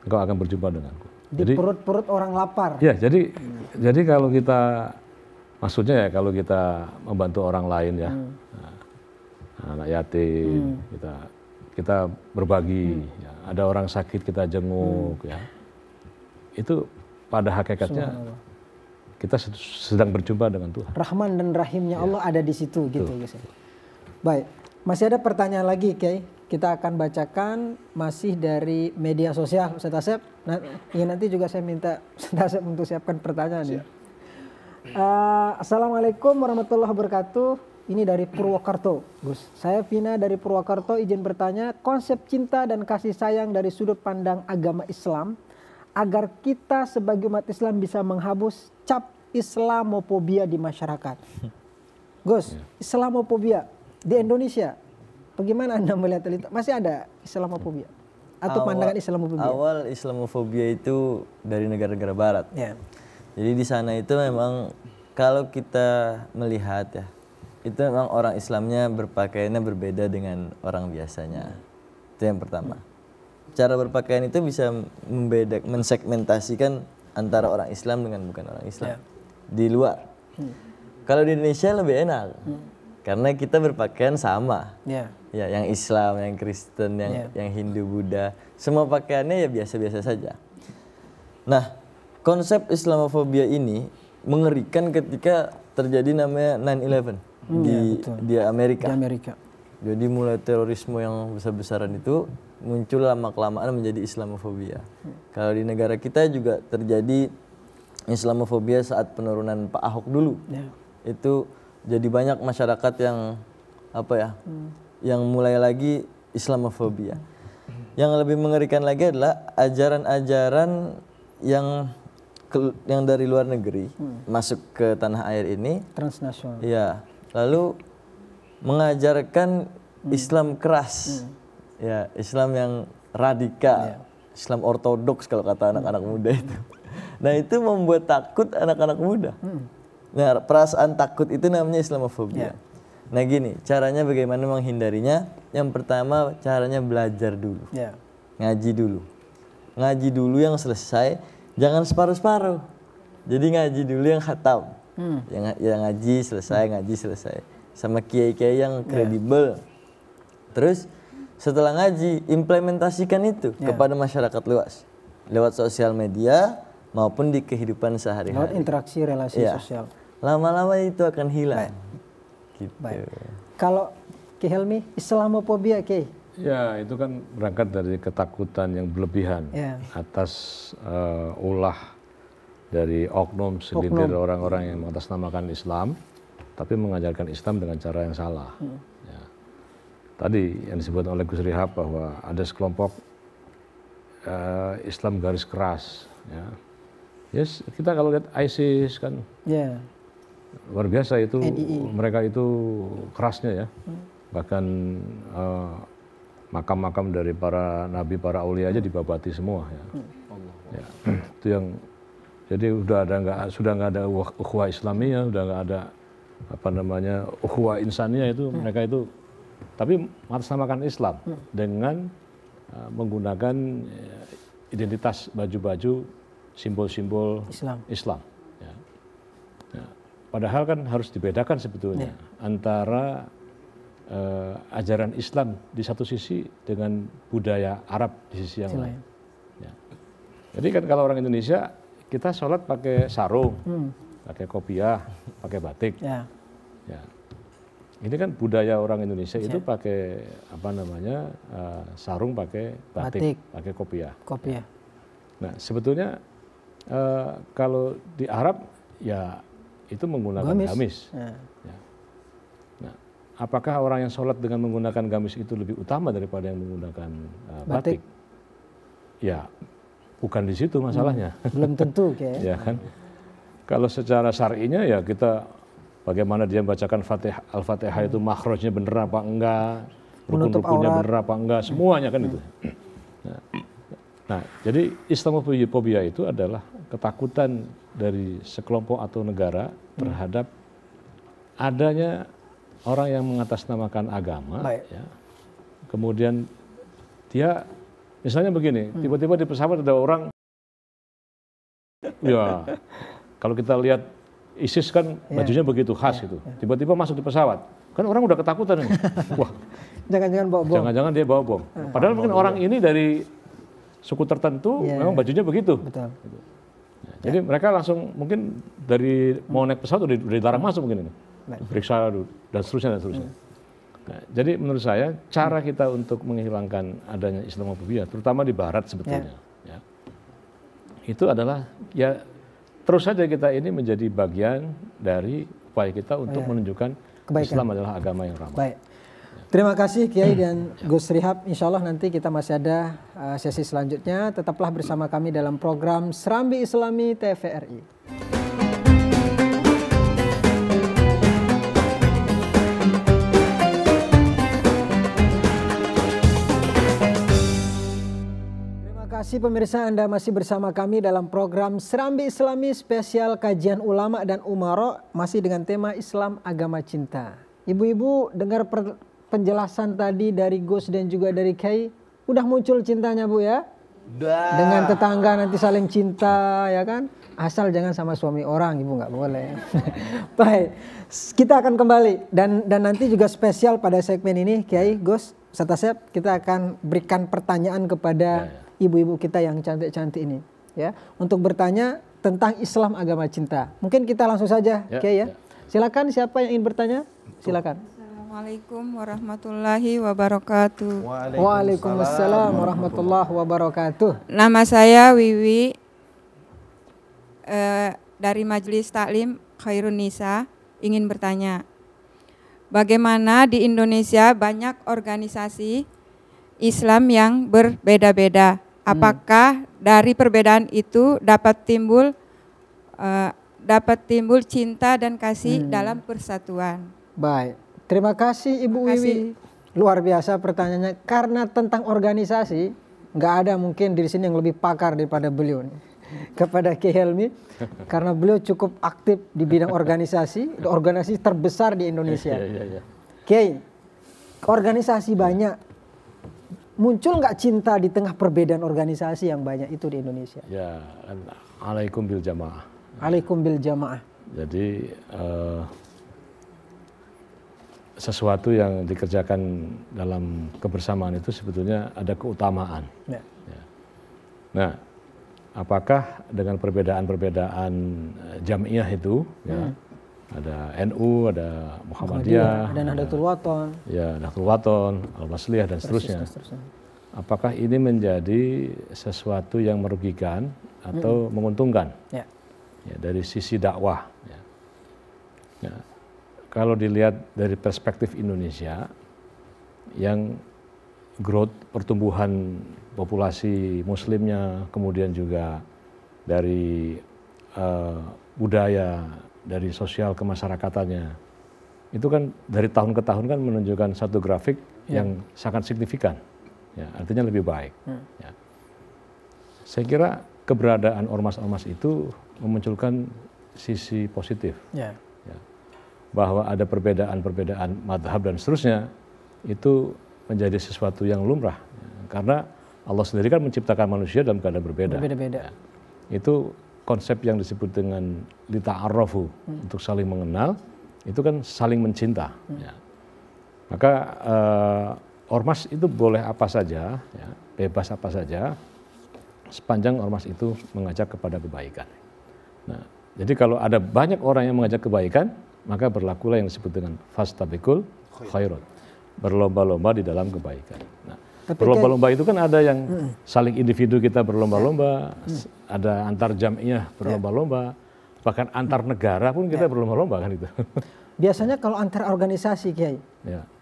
Engkau akan berjumpa denganku. Di perut-perut orang lapar. Ya, jadi kalau kita, maksudnya ya kalau kita membantu orang lain ya, nah, anak yatim, kita berbagi, ya, ada orang sakit kita jenguk, ya, itu pada hakikatnya kita sedang berjumpa dengan Tuhan. Rahman dan Rahimnya Allah ada di situ gitu guys. Baik, masih ada pertanyaan lagi, Kiai. Kita akan bacakan masih dari media sosial, Ustaz Asep. Nah, nanti juga saya minta Ustaz Asep untuk siapkan pertanyaan. Ya. Assalamualaikum warahmatullahi wabarakatuh. Ini dari Purwokerto, Gus. Saya Vina dari Purwokerto, izin bertanya, konsep cinta dan kasih sayang dari sudut pandang agama Islam agar kita sebagai umat Islam bisa menghapus cap Islamofobia di masyarakat. Gus, Islamofobia di Indonesia, bagaimana Anda melihat itu? Masih ada Islamofobia atau pandangan Islamofobia? Awal Islamofobia itu dari negara-negara Barat. Ya. Jadi di sana itu memang kalau kita melihat ya, itu memang orang Islamnya berpakaiannya berbeda dengan orang biasanya. Itu yang pertama. Cara berpakaian itu bisa mensegmentasikan antara orang Islam dengan bukan orang Islam. Di luar. Kalau di Indonesia lebih enak. Karena kita berpakaian sama. Ya, yang Islam, yang Kristen, yang Hindu, Buddha, semua pakaiannya ya biasa-biasa saja. Nah, konsep Islamofobia ini mengerikan ketika terjadi namanya 9/11 di Amerika. Di Amerika. Jadi mulai terorisme yang besar-besaran itu muncul lama-kelamaan menjadi Islamofobia. Kalau di negara kita juga terjadi Islamofobia saat penurunan Pak Ahok dulu. Itu jadi banyak masyarakat yang yang mulai lagi Islamofobia. Yang lebih mengerikan lagi adalah ajaran-ajaran yang dari luar negeri masuk ke tanah air ini, transnasional. Ya, lalu mengajarkan Islam keras, ya, Islam yang radikal, Islam ortodoks kalau kata anak-anak muda itu. Nah, itu membuat takut anak-anak muda. Nah, perasaan takut itu namanya Islamofobia. Nah, gini, caranya bagaimana menghindarinya? Yang pertama, caranya belajar dulu. Ngaji dulu. Ngaji dulu yang selesai, jangan separuh-separuh. Jadi ngaji dulu yang khatam. Yang ngaji selesai. Sama kiai-kiai yang kredibel. Terus setelah ngaji, implementasikan itu kepada masyarakat luas. Lewat sosial media maupun di kehidupan sehari-hari. Lewat interaksi relasi sosial. Lama-lama itu akan hilang. Gitu. Baik. Kalau Ki Helmi, Islamofobia, Ki? Ya, itu kan berangkat dari ketakutan yang berlebihan atas ulah dari oknum segelintir orang-orang yang mengatasnamakan Islam, tapi mengajarkan Islam dengan cara yang salah. Ya. Tadi yang disebut oleh Gus Rihab bahwa ada sekelompok Islam garis keras. Ya. Yes, kita kalau lihat ISIS kan, luar biasa itu. NII. Mereka itu kerasnya ya. Bahkan makam-makam dari para nabi, para aulia aja dibabati semua ya. Ya, itu yang jadi sudah nggak ada ukhuwah Islamiyah, udah nggak ada apa namanya ukhuwah insaniyah itu. Mereka itu tapi mengatasnamakan Islam dengan menggunakan identitas baju-baju simbol-simbol Islam. Ya. Ya. Padahal kan harus dibedakan sebetulnya antara ajaran Islam di satu sisi dengan budaya Arab di sisi yang lain. Ya. Jadi kan kalau orang Indonesia kita sholat pakai sarung, pakai kopiah, pakai batik. Ya. Ya. Ini kan budaya orang Indonesia itu pakai apa namanya sarung, pakai batik, pakai kopiah. Nah sebetulnya kalau di Arab ya itu menggunakan gamis. Ya. Nah apakah orang yang sholat dengan menggunakan gamis itu lebih utama daripada yang menggunakan batik? Ya bukan di situ masalahnya. Belum tentu kayak. Ya kan. Kalau secara syar'inya ya kita bagaimana dia membacakan Al-Fatihah itu makhrajnya bener apa enggak, rukun-rukunnya bener apa enggak, semuanya kan itu. Nah, jadi Islamophobia itu adalah ketakutan dari sekelompok atau negara terhadap adanya orang yang mengatasnamakan agama, ya. Kemudian dia misalnya begini, tiba-tiba di pesawat ada orang, ya kalau kita lihat ISIS kan bajunya begitu khas gitu, tiba-tiba masuk di pesawat, kan orang udah ketakutan ini. Wah, jangan-jangan bawa bom. Jangan-jangan dia bawa bom. Padahal mungkin orang ini dari suku tertentu memang bajunya begitu. Betul. Nah, jadi mereka langsung mungkin dari mau naik pesawat udah dilarang masuk mungkin ini, periksa dan seterusnya dan seterusnya. Nah, jadi menurut saya cara kita untuk menghilangkan adanya Islamophobia, terutama di Barat sebetulnya, ya, itu adalah ya terus saja kita ini menjadi bagian dari upaya kita untuk menunjukkan Islam adalah agama yang ramah. Baik. Terima kasih Kiai dan Gus Rihab. Insya Allah nanti kita masih ada sesi selanjutnya. Tetaplah bersama kami dalam program Serambi Islami TVRI. Terima kasih pemirsa, Anda masih bersama kami dalam program Serambi Islami spesial kajian ulama dan umara, masih dengan tema Islam Agama Cinta. Ibu-ibu dengar penjelasan tadi dari Gus dan juga dari Kiai, udah muncul cintanya Bu ya? Udah. Dengan tetangga nanti saling cinta ya kan? Asal jangan sama suami orang, Ibu nggak boleh. Baik, kita akan kembali dan nanti juga spesial pada segmen ini Kiai, Gus, serta saya kita akan berikan pertanyaan kepada ibu-ibu kita yang cantik-cantik ini ya untuk bertanya tentang Islam agama cinta. Mungkin kita langsung saja Kiai ya. Silakan siapa yang ingin bertanya? Silakan. Assalamualaikum warahmatullahi wabarakatuh. Waalaikumsalam warahmatullahi wabarakatuh. Nama saya Wiwi dari Majelis Taklim Khairun Nisa, ingin bertanya. Bagaimana di Indonesia banyak organisasi Islam yang berbeda-beda. Apakah dari perbedaan itu dapat timbul cinta dan kasih dalam persatuan? Baik, terima kasih Ibu Wiwi. Luar biasa pertanyaannya. Karena tentang organisasi, nggak ada mungkin di sini yang lebih pakar daripada beliau nih. Kepada Kiai Helmi, karena beliau cukup aktif di bidang organisasi terbesar di Indonesia. Kiai, organisasi banyak. Muncul nggak cinta di tengah perbedaan organisasi yang banyak itu di Indonesia? Ya, alaikum bil jamaah. Alaikum bil jamaah. Jadi sesuatu yang dikerjakan dalam kebersamaan itu sebetulnya ada keutamaan. Ya. Nah, apakah dengan perbedaan-perbedaan jamiah itu, ada NU, ada Muhammadiyah, ada Nahdlatul Wathon, ya Nahdlatul Wathon, Al-Wasliyah dan seterusnya. Apakah ini menjadi sesuatu yang merugikan atau menguntungkan? Ya, dari sisi dakwah. Ya, kalau dilihat dari perspektif Indonesia, yang growth pertumbuhan populasi Muslimnya, kemudian juga dari budaya dari sosial kemasyarakatannya, itu kan dari tahun ke tahun kan menunjukkan satu grafik yang sangat signifikan, ya, artinya lebih baik. Ya. Saya kira keberadaan ormas-ormas itu memunculkan sisi positif, ya, bahwa ada perbedaan-perbedaan madhab dan seterusnya, itu menjadi sesuatu yang lumrah, ya, karena Allah sendiri kan menciptakan manusia dalam keadaan berbeda. Berbeda-beda. Ya. Itu konsep yang disebut dengan lita'arrafu, untuk saling mengenal, itu kan saling mencinta. Ya. Maka ormas itu boleh apa saja, ya, bebas apa saja, sepanjang ormas itu mengajak kepada kebaikan. Nah, jadi kalau ada banyak orang yang mengajak kebaikan, maka berlakulah yang disebut dengan fastabiqul khairat, berlomba-lomba di dalam kebaikan. Nah, berlomba-lomba itu kan ada yang saling individu kita berlomba-lomba, ada antar jam'iyah berlomba-lomba, bahkan antar negara pun kita berlomba-lomba kan itu. Biasanya kalau antar organisasi, Kiai,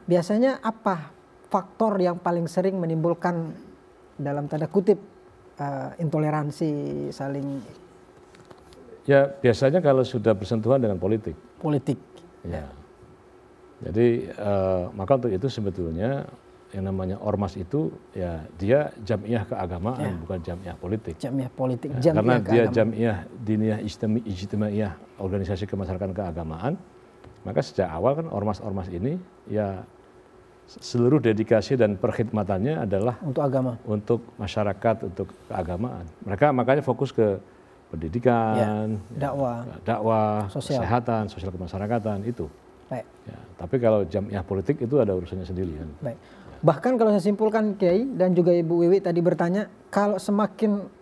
biasanya apa faktor yang paling sering menimbulkan dalam tanda kutip intoleransi, saling? Ya biasanya kalau sudah bersentuhan dengan politik. Politik. Ya. Jadi maka untuk itu sebetulnya yang namanya ormas itu ya dia jam'iyah keagamaan, bukan jam'iyah politik. Jam'iyah politik. Ya, karena dia jam'iyah diniyah ijtimaiyah, organisasi kemasyarakatan keagamaan, maka sejak awal kan ormas-ormas ini ya seluruh dedikasi dan perkhidmatannya adalah untuk agama, untuk masyarakat, untuk keagamaan. Mereka makanya fokus ke pendidikan, dakwah, kesehatan, sosial kemasyarakatan itu. Baik. Ya, tapi kalau jam'iyah politik itu ada urusannya sendiri kan. Baik. Bahkan kalau saya simpulkan, Kiai, dan juga Ibu Wiwi tadi bertanya, kalau semakin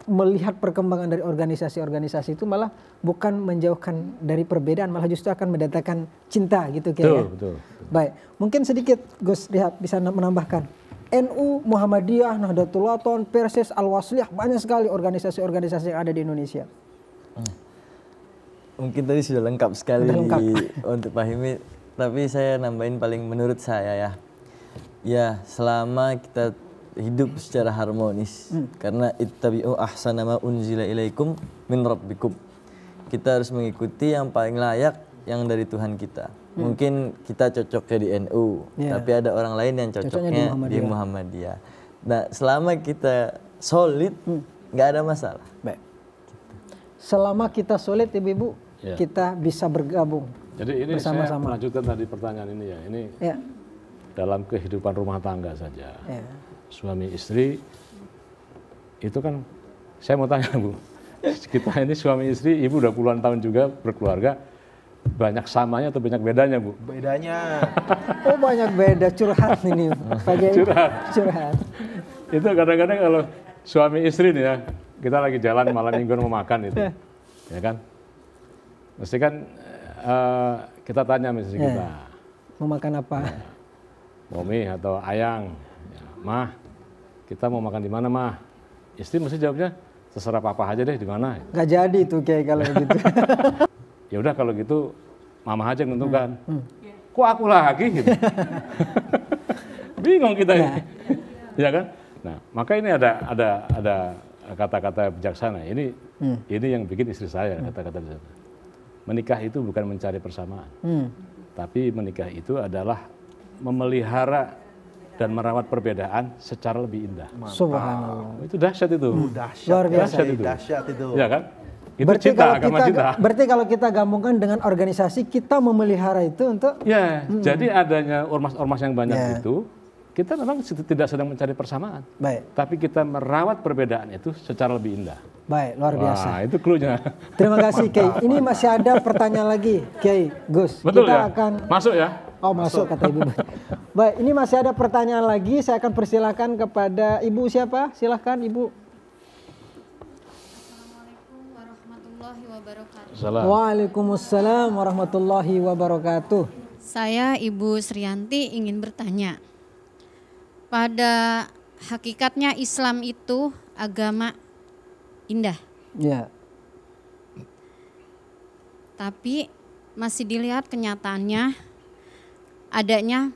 melihat perkembangan dari organisasi-organisasi itu malah bukan menjauhkan dari perbedaan, malah justru akan mendatangkan cinta gitu, Kiai. Betul. Baik, mungkin sedikit Gus Rihab bisa menambahkan. NU, Muhammadiyah, Nahdlatul Wathon, Persis, Al-Wasliyah, banyak sekali organisasi-organisasi yang ada di Indonesia. Mungkin tadi sudah lengkap sekali untuk Pak Himi, tapi saya nambahin paling menurut saya ya selama kita hidup secara harmonis, karena ittabi'u ahsana ma unzila ilaikum min rabbikum, kita harus mengikuti yang paling layak yang dari Tuhan kita. Mungkin kita cocoknya di NU, tapi ada orang lain yang cocoknya di Muhammadiyah. Nah, selama kita solid, nggak ada masalah. Baik. Selama kita solid, ibu-ibu, kita bisa bergabung. Jadi ini bersama-sama. saya melanjutkan tadi pertanyaan ini ya. Ini dalam kehidupan rumah tangga saja. Suami istri itu kan, saya mau tanya Bu, kita ini suami istri, ibu udah puluhan tahun juga berkeluarga, banyak samanya atau banyak bedanya Bu? Bedanya. Oh banyak beda, curhat ini. Curhat. Itu kadang-kadang kalau suami istri nih ya, kita lagi jalan malam mingguan mau makan itu, ya kan? Mesti kan kita tanya mesti kita. Mau makan apa? Momi atau Ayang, Mah, kita mau makan di mana Mah? Istri mesti jawabnya terserah papa aja deh di mana. Gak jadi tuh kayak kalau begitu. Ya udah kalau gitu mama aja yang menentukan. Kok aku lagi gitu. Bingung kita ini. Ya kan? Nah, maka ini ada kata-kata bijaksana. Ini yang bikin istri saya kata-kata bijaksana. Menikah itu bukan mencari persamaan. Tapi menikah itu adalah memelihara dan merawat perbedaan secara lebih indah. Subhanallah. Itu dahsyat itu. Luar biasa. Dahsyat itu. Ya kan? Itu berarti cinta, agama cinta. Berarti kalau kita gabungkan dengan organisasi, kita memelihara itu untuk... Ya, jadi adanya ormas-ormas yang banyak itu, kita memang tidak sedang mencari persamaan. Baik. Tapi kita merawat perbedaan itu secara lebih indah. Baik, luar biasa. Wah, itu clue-nya. Terima kasih, Kiai. Ini masih ada pertanyaan lagi, Kiai, Gus. Betul kita ya? akan... Masuk ya? Oh, masuk kata Ibu. Baik, ini masih ada pertanyaan lagi. Saya akan persilakan kepada Ibu siapa? Silahkan, Ibu. Waalaikumsalam warahmatullahi wabarakatuh. Saya Ibu Srianti ingin bertanya. Pada hakikatnya Islam itu agama indah. Ya. Tapi masih dilihat kenyataannya adanya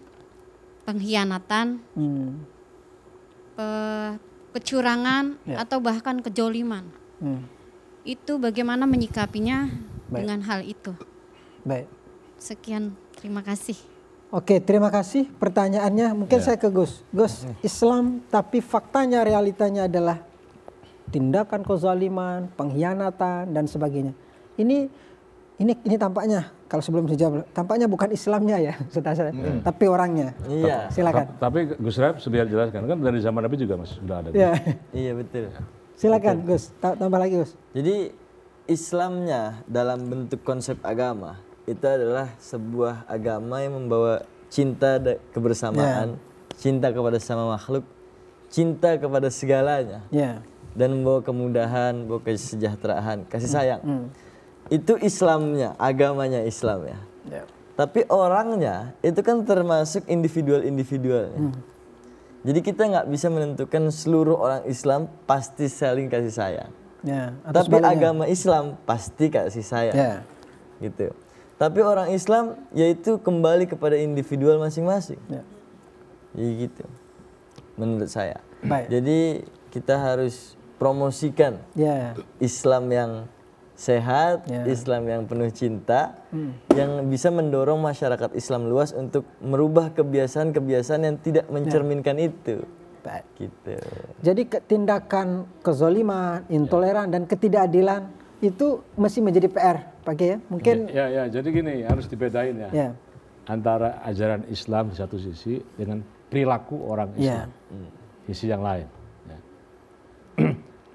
pengkhianatan, kecurangan atau bahkan kejoliman. Itu bagaimana menyikapinya dengan hal itu. Baik. Sekian, terima kasih. Oke, terima kasih. Pertanyaannya mungkin saya ke Gus. Gus, Islam tapi faktanya realitanya adalah tindakan kezaliman, pengkhianatan dan sebagainya. Ini tampaknya kalau sebelum dijawab, tampaknya bukan Islamnya ya, saya, tapi orangnya. Iya. Silakan. Tapi Gus Rap sudah jelaskan kan dari zaman Nabi juga Mas sudah ada. Ya. Iya betul. Silakan Gus, tambah lagi Gus. Jadi Islamnya dalam bentuk konsep agama itu adalah sebuah agama yang membawa cinta kebersamaan, cinta kepada sama makhluk, cinta kepada segalanya, dan membawa kemudahan, membawa kesejahteraan, kasih sayang. Itu Islamnya, agamanya Islam ya. Tapi orangnya itu kan termasuk individual-individualnya. Jadi kita nggak bisa menentukan seluruh orang Islam pasti saling kasih sayang. Tapi agama Islam pasti kasih sayang. Gitu. Tapi orang Islam yaitu kembali kepada individual masing-masing. Jadi gitu. Menurut saya. Jadi kita harus promosikan Islam yang sehat, Islam yang penuh cinta, yang bisa mendorong masyarakat Islam luas untuk merubah kebiasaan-kebiasaan yang tidak mencerminkan itu. Gitu. Jadi tindakan kezaliman, intoleran dan ketidakadilan itu masih menjadi PR, Pak Kiai ya? Mungkin ya, jadi gini, harus dibedain ya. Antara ajaran Islam di satu sisi dengan perilaku orang Islam. Sisi yang lain.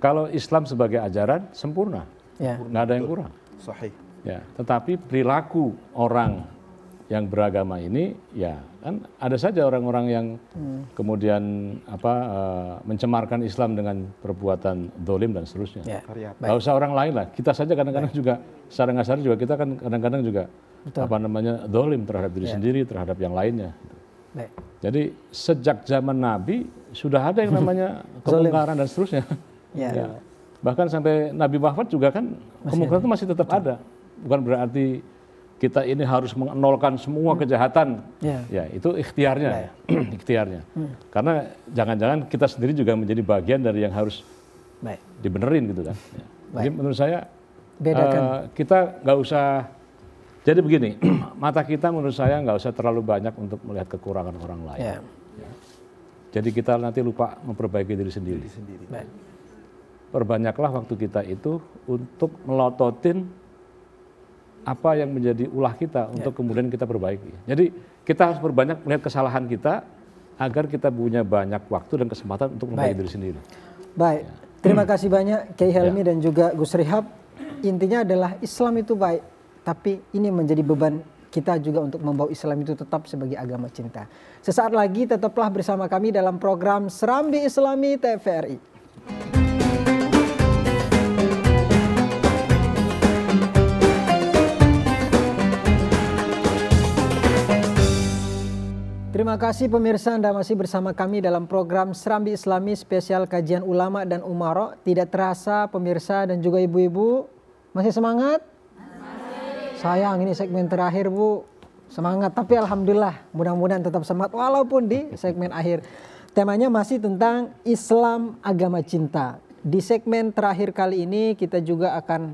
Kalau Islam sebagai ajaran sempurna. Nggak ada yang kurang. Sahih. Ya, tetapi perilaku orang yang beragama ini, ya kan ada saja orang-orang yang kemudian mencemarkan Islam dengan perbuatan dolim dan seterusnya. Nggak usah orang lain lah, kita saja kadang-kadang juga secara nggak sadar juga kita kan kadang-kadang juga dolim terhadap diri sendiri, terhadap yang lainnya. Jadi sejak zaman Nabi sudah ada yang namanya kemungkaran dan seterusnya. Bahkan sampai Nabi wafat juga kan kemungkaran itu masih tetap ada. Bukan berarti kita ini harus menolkan semua kejahatan. Ya, itu ikhtiarnya. Ikhtiarnya. Karena jangan-jangan kita sendiri juga menjadi bagian dari yang harus dibenerin gitu kan. Jadi menurut saya kita nggak usah, jadi begini, mata kita menurut saya nggak usah terlalu banyak untuk melihat kekurangan orang lain. Jadi kita nanti lupa memperbaiki diri sendiri. Perbanyaklah waktu kita itu untuk melototin apa yang menjadi ulah kita untuk kemudian kita perbaiki. Jadi kita harus berbanyak melihat kesalahan kita agar kita punya banyak waktu dan kesempatan untuk memperbaiki diri sendiri. Baik, terima kasih banyak Kiai Helmi dan juga Gus Rihab. Intinya adalah Islam itu baik, tapi ini menjadi beban kita juga untuk membawa Islam itu tetap sebagai agama cinta. Sesaat lagi tetaplah bersama kami dalam program Serambi Islami TVRI. Terima kasih pemirsa, Anda masih bersama kami dalam program Serambi Islami spesial kajian ulama dan umara. Tidak terasa pemirsa dan juga ibu-ibu masih semangat? Sayang ini segmen terakhir Bu, semangat tapi alhamdulillah mudah-mudahan tetap semangat walaupun di segmen akhir. Temanya masih tentang Islam agama cinta. Di segmen terakhir kali ini kita juga akan,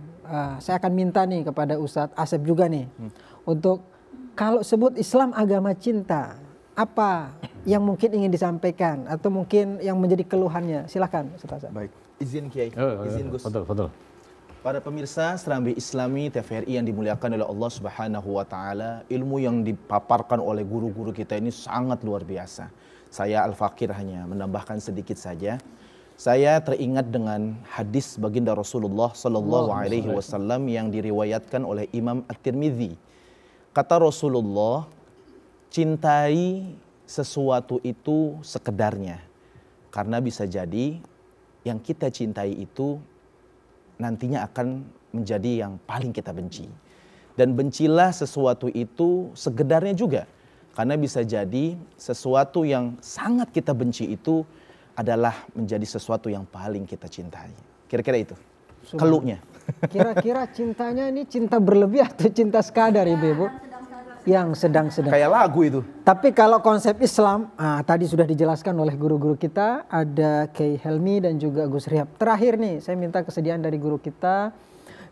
saya akan minta nih kepada Ustadz Asep juga nih untuk kalau sebut Islam agama cinta, apa yang mungkin ingin disampaikan atau mungkin yang menjadi keluhannya? Silakan Ustaz. Baik, izin Kiai, izin Gus. Betul. Para pemirsa Serambi Islami TVRI yang dimuliakan oleh Allah Subhanahu wa taala, ilmu yang dipaparkan oleh guru-guru kita ini sangat luar biasa. Saya Al-Fakir hanya menambahkan sedikit saja. Saya teringat dengan hadis baginda Rasulullah sallallahu alaihi wasallam yang diriwayatkan oleh Imam At-Tirmidzi. Kata Rasulullah, cintai sesuatu itu sekedarnya. Karena bisa jadi yang kita cintai itu nantinya akan menjadi yang paling kita benci. Dan bencilah sesuatu itu sekedarnya juga. Karena bisa jadi sesuatu yang sangat kita benci itu adalah menjadi sesuatu yang paling kita cintai. Kira-kira itu keluhnya. Kira-kira cintanya ini cinta berlebih atau cinta sekadar Ibu? Yang sedang-sedang. Kayak lagu itu. Tapi kalau konsep Islam, tadi sudah dijelaskan oleh guru-guru kita, ada Kiai Helmi dan juga Gus Rihab. Terakhir nih, saya minta kesediaan dari guru kita,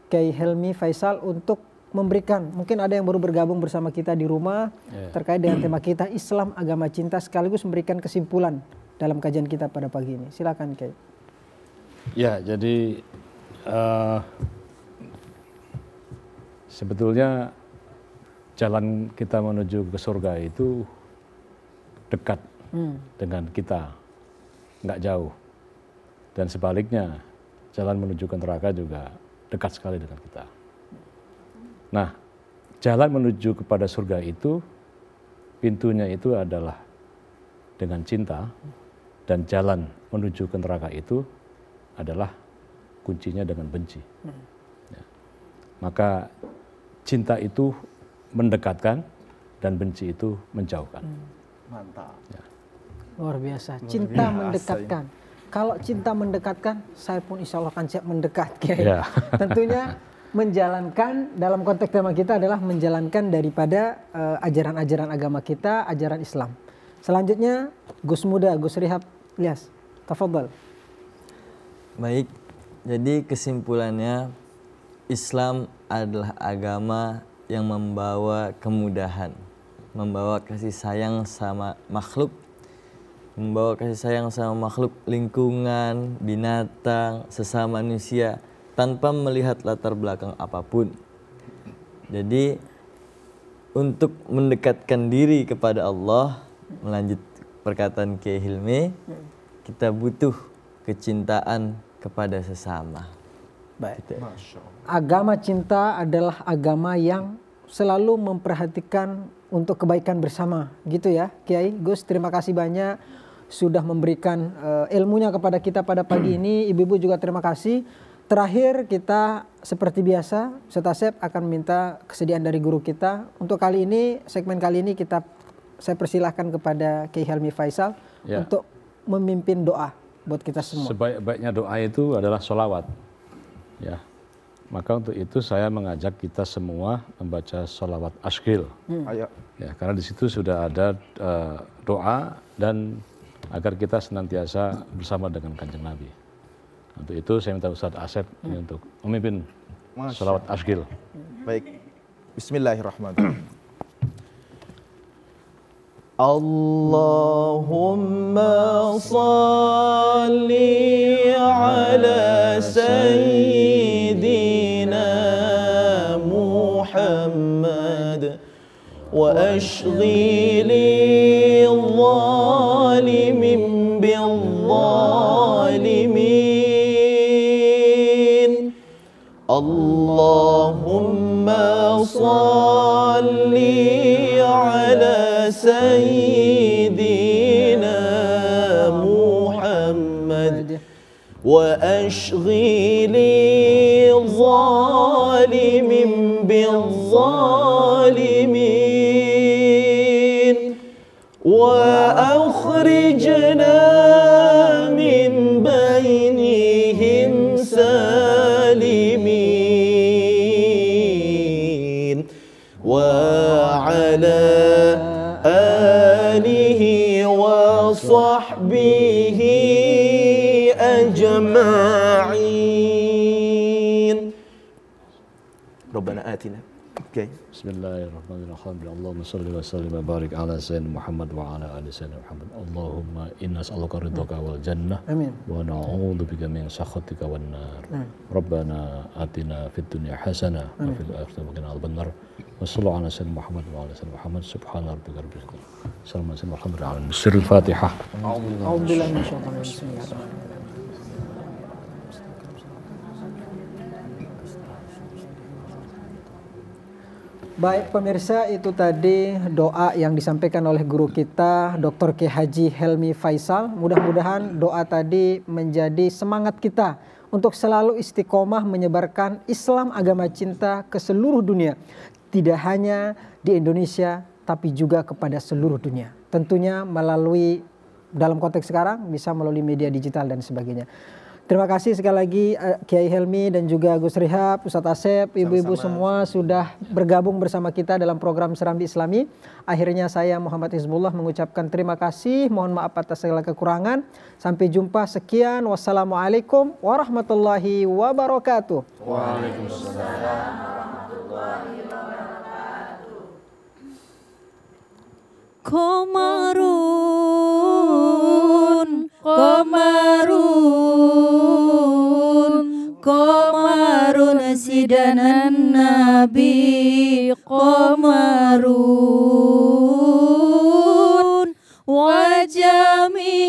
Kiai Helmi Faisal untuk memberikan, mungkin ada yang baru bergabung bersama kita di rumah terkait dengan tema kita Islam Agama Cinta, sekaligus memberikan kesimpulan dalam kajian kita pada pagi ini. Silakan Kiai. Ya, jadi sebetulnya jalan kita menuju ke surga itu dekat dengan kita, nggak jauh. Dan sebaliknya, jalan menuju ke neraka juga dekat sekali dengan kita. Nah, jalan menuju kepada surga itu, pintunya itu adalah dengan cinta, dan jalan menuju ke neraka itu adalah kuncinya dengan benci. Ya. Maka cinta itu mendekatkan dan benci itu menjauhkan. Mantap. Ya. Luar biasa, cinta mendekatkan. Kalau cinta mendekatkan, saya pun insya Allah akan siap mendekat, Kiai. Ya. Tentunya menjalankan, dalam konteks tema kita adalah menjalankan daripada ajaran-ajaran agama kita, ajaran Islam. Selanjutnya, Gus Muda, Gus Rihab Ilyas, tafadhal. Baik, jadi kesimpulannya Islam adalah agama yang membawa kemudahan, membawa kasih sayang sama makhluk, membawa kasih sayang sama makhluk, lingkungan, binatang, sesama manusia, tanpa melihat latar belakang apapun. Jadi untuk mendekatkan diri kepada Allah, melanjut perkataan Kiai Hilmi, kita butuh kecintaan kepada sesama. Baik. Gitu. Agama cinta adalah agama yang selalu memperhatikan untuk kebaikan bersama, gitu ya, Kiai. Gus, terima kasih banyak sudah memberikan ilmunya kepada kita pada pagi ini. Ibu-ibu juga terima kasih. Terakhir kita seperti biasa, Ustaz Asep akan minta kesediaan dari guru kita. Untuk kali ini, segmen kali ini saya persilahkan kepada Kiai Helmi Faisal untuk memimpin doa buat kita semua. Sebaik-baiknya doa itu adalah sholawat. Ya. Maka untuk itu saya mengajak kita semua membaca sholawat ashghil. Ayo. Ya, karena di situ sudah ada doa dan agar kita senantiasa bersama dengan Kanjeng Nabi. Untuk itu saya minta Ustaz Asep ini untuk memimpin sholawat ashghil. Baik. Bismillahirrahmanirrahim. Allahumma salli ala sayyidina Muhammad wa ashghili zalimin bil zalimin. Allahumma salli ala sayyidina Muhammad wa ashghili zalimin bil zalimin wa akhrijna min bainihim salimin wa ala alihi wa sahbihi ajma'in. Rabbana atina. Okay. Bismillahirrahmanirrahim. Allahumma salli wa sallim wa barik ala sayyidina Muhammad wa ala ali sayyidina Muhammad. Allahumma inna nas'aluka ridhaka wal jannah. Amin. Wa na'udzubika min sakhatika wan nar. Rabbana atina fid dunya hasanah wa fil akhirati wa qina adzabannar. Wa sallallahu ala sayyidina Muhammad wa ala sayyidina Muhammad. Subhana rabbika rabbil izzati. Assalamualaikum warahmatullahi wabarakatuh. Sirrul Fatihah. A'udzubillahi minasyaitonir rajim. Bismillahirrahmanirrahim. Baik pemirsa, itu tadi doa yang disampaikan oleh guru kita Dr. Kiai Haji Helmi Faisal. Mudah-mudahan doa tadi menjadi semangat kita untuk selalu istiqomah menyebarkan Islam agama cinta ke seluruh dunia. Tidak hanya di Indonesia tapi juga kepada seluruh dunia. Tentunya melalui, dalam konteks sekarang bisa melalui media digital dan sebagainya. Terima kasih sekali lagi Kiai Helmi dan juga Gus Rihab, Ustadz Asep, ibu-ibu semua sudah bergabung bersama kita dalam program Serambi Islami. Akhirnya saya Muhammad Hizbullah mengucapkan terima kasih, mohon maaf atas segala kekurangan. Sampai jumpa, sekian. Wassalamualaikum warahmatullahi wabarakatuh. Waalaikumsalam warahmatullahi wabarakatuh. Komarun, Komarun sidanan Nabi Komarun wajami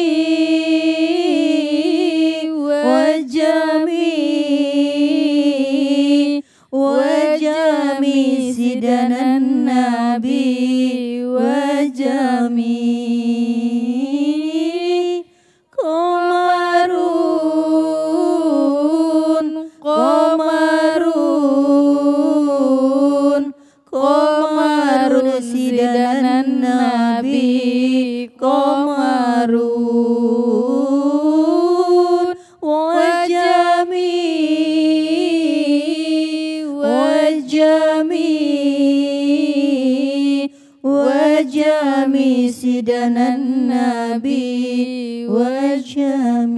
sidanan Nabi wajami Komarun sidanan Nabi Komarun wajami sidanan Nabi wajami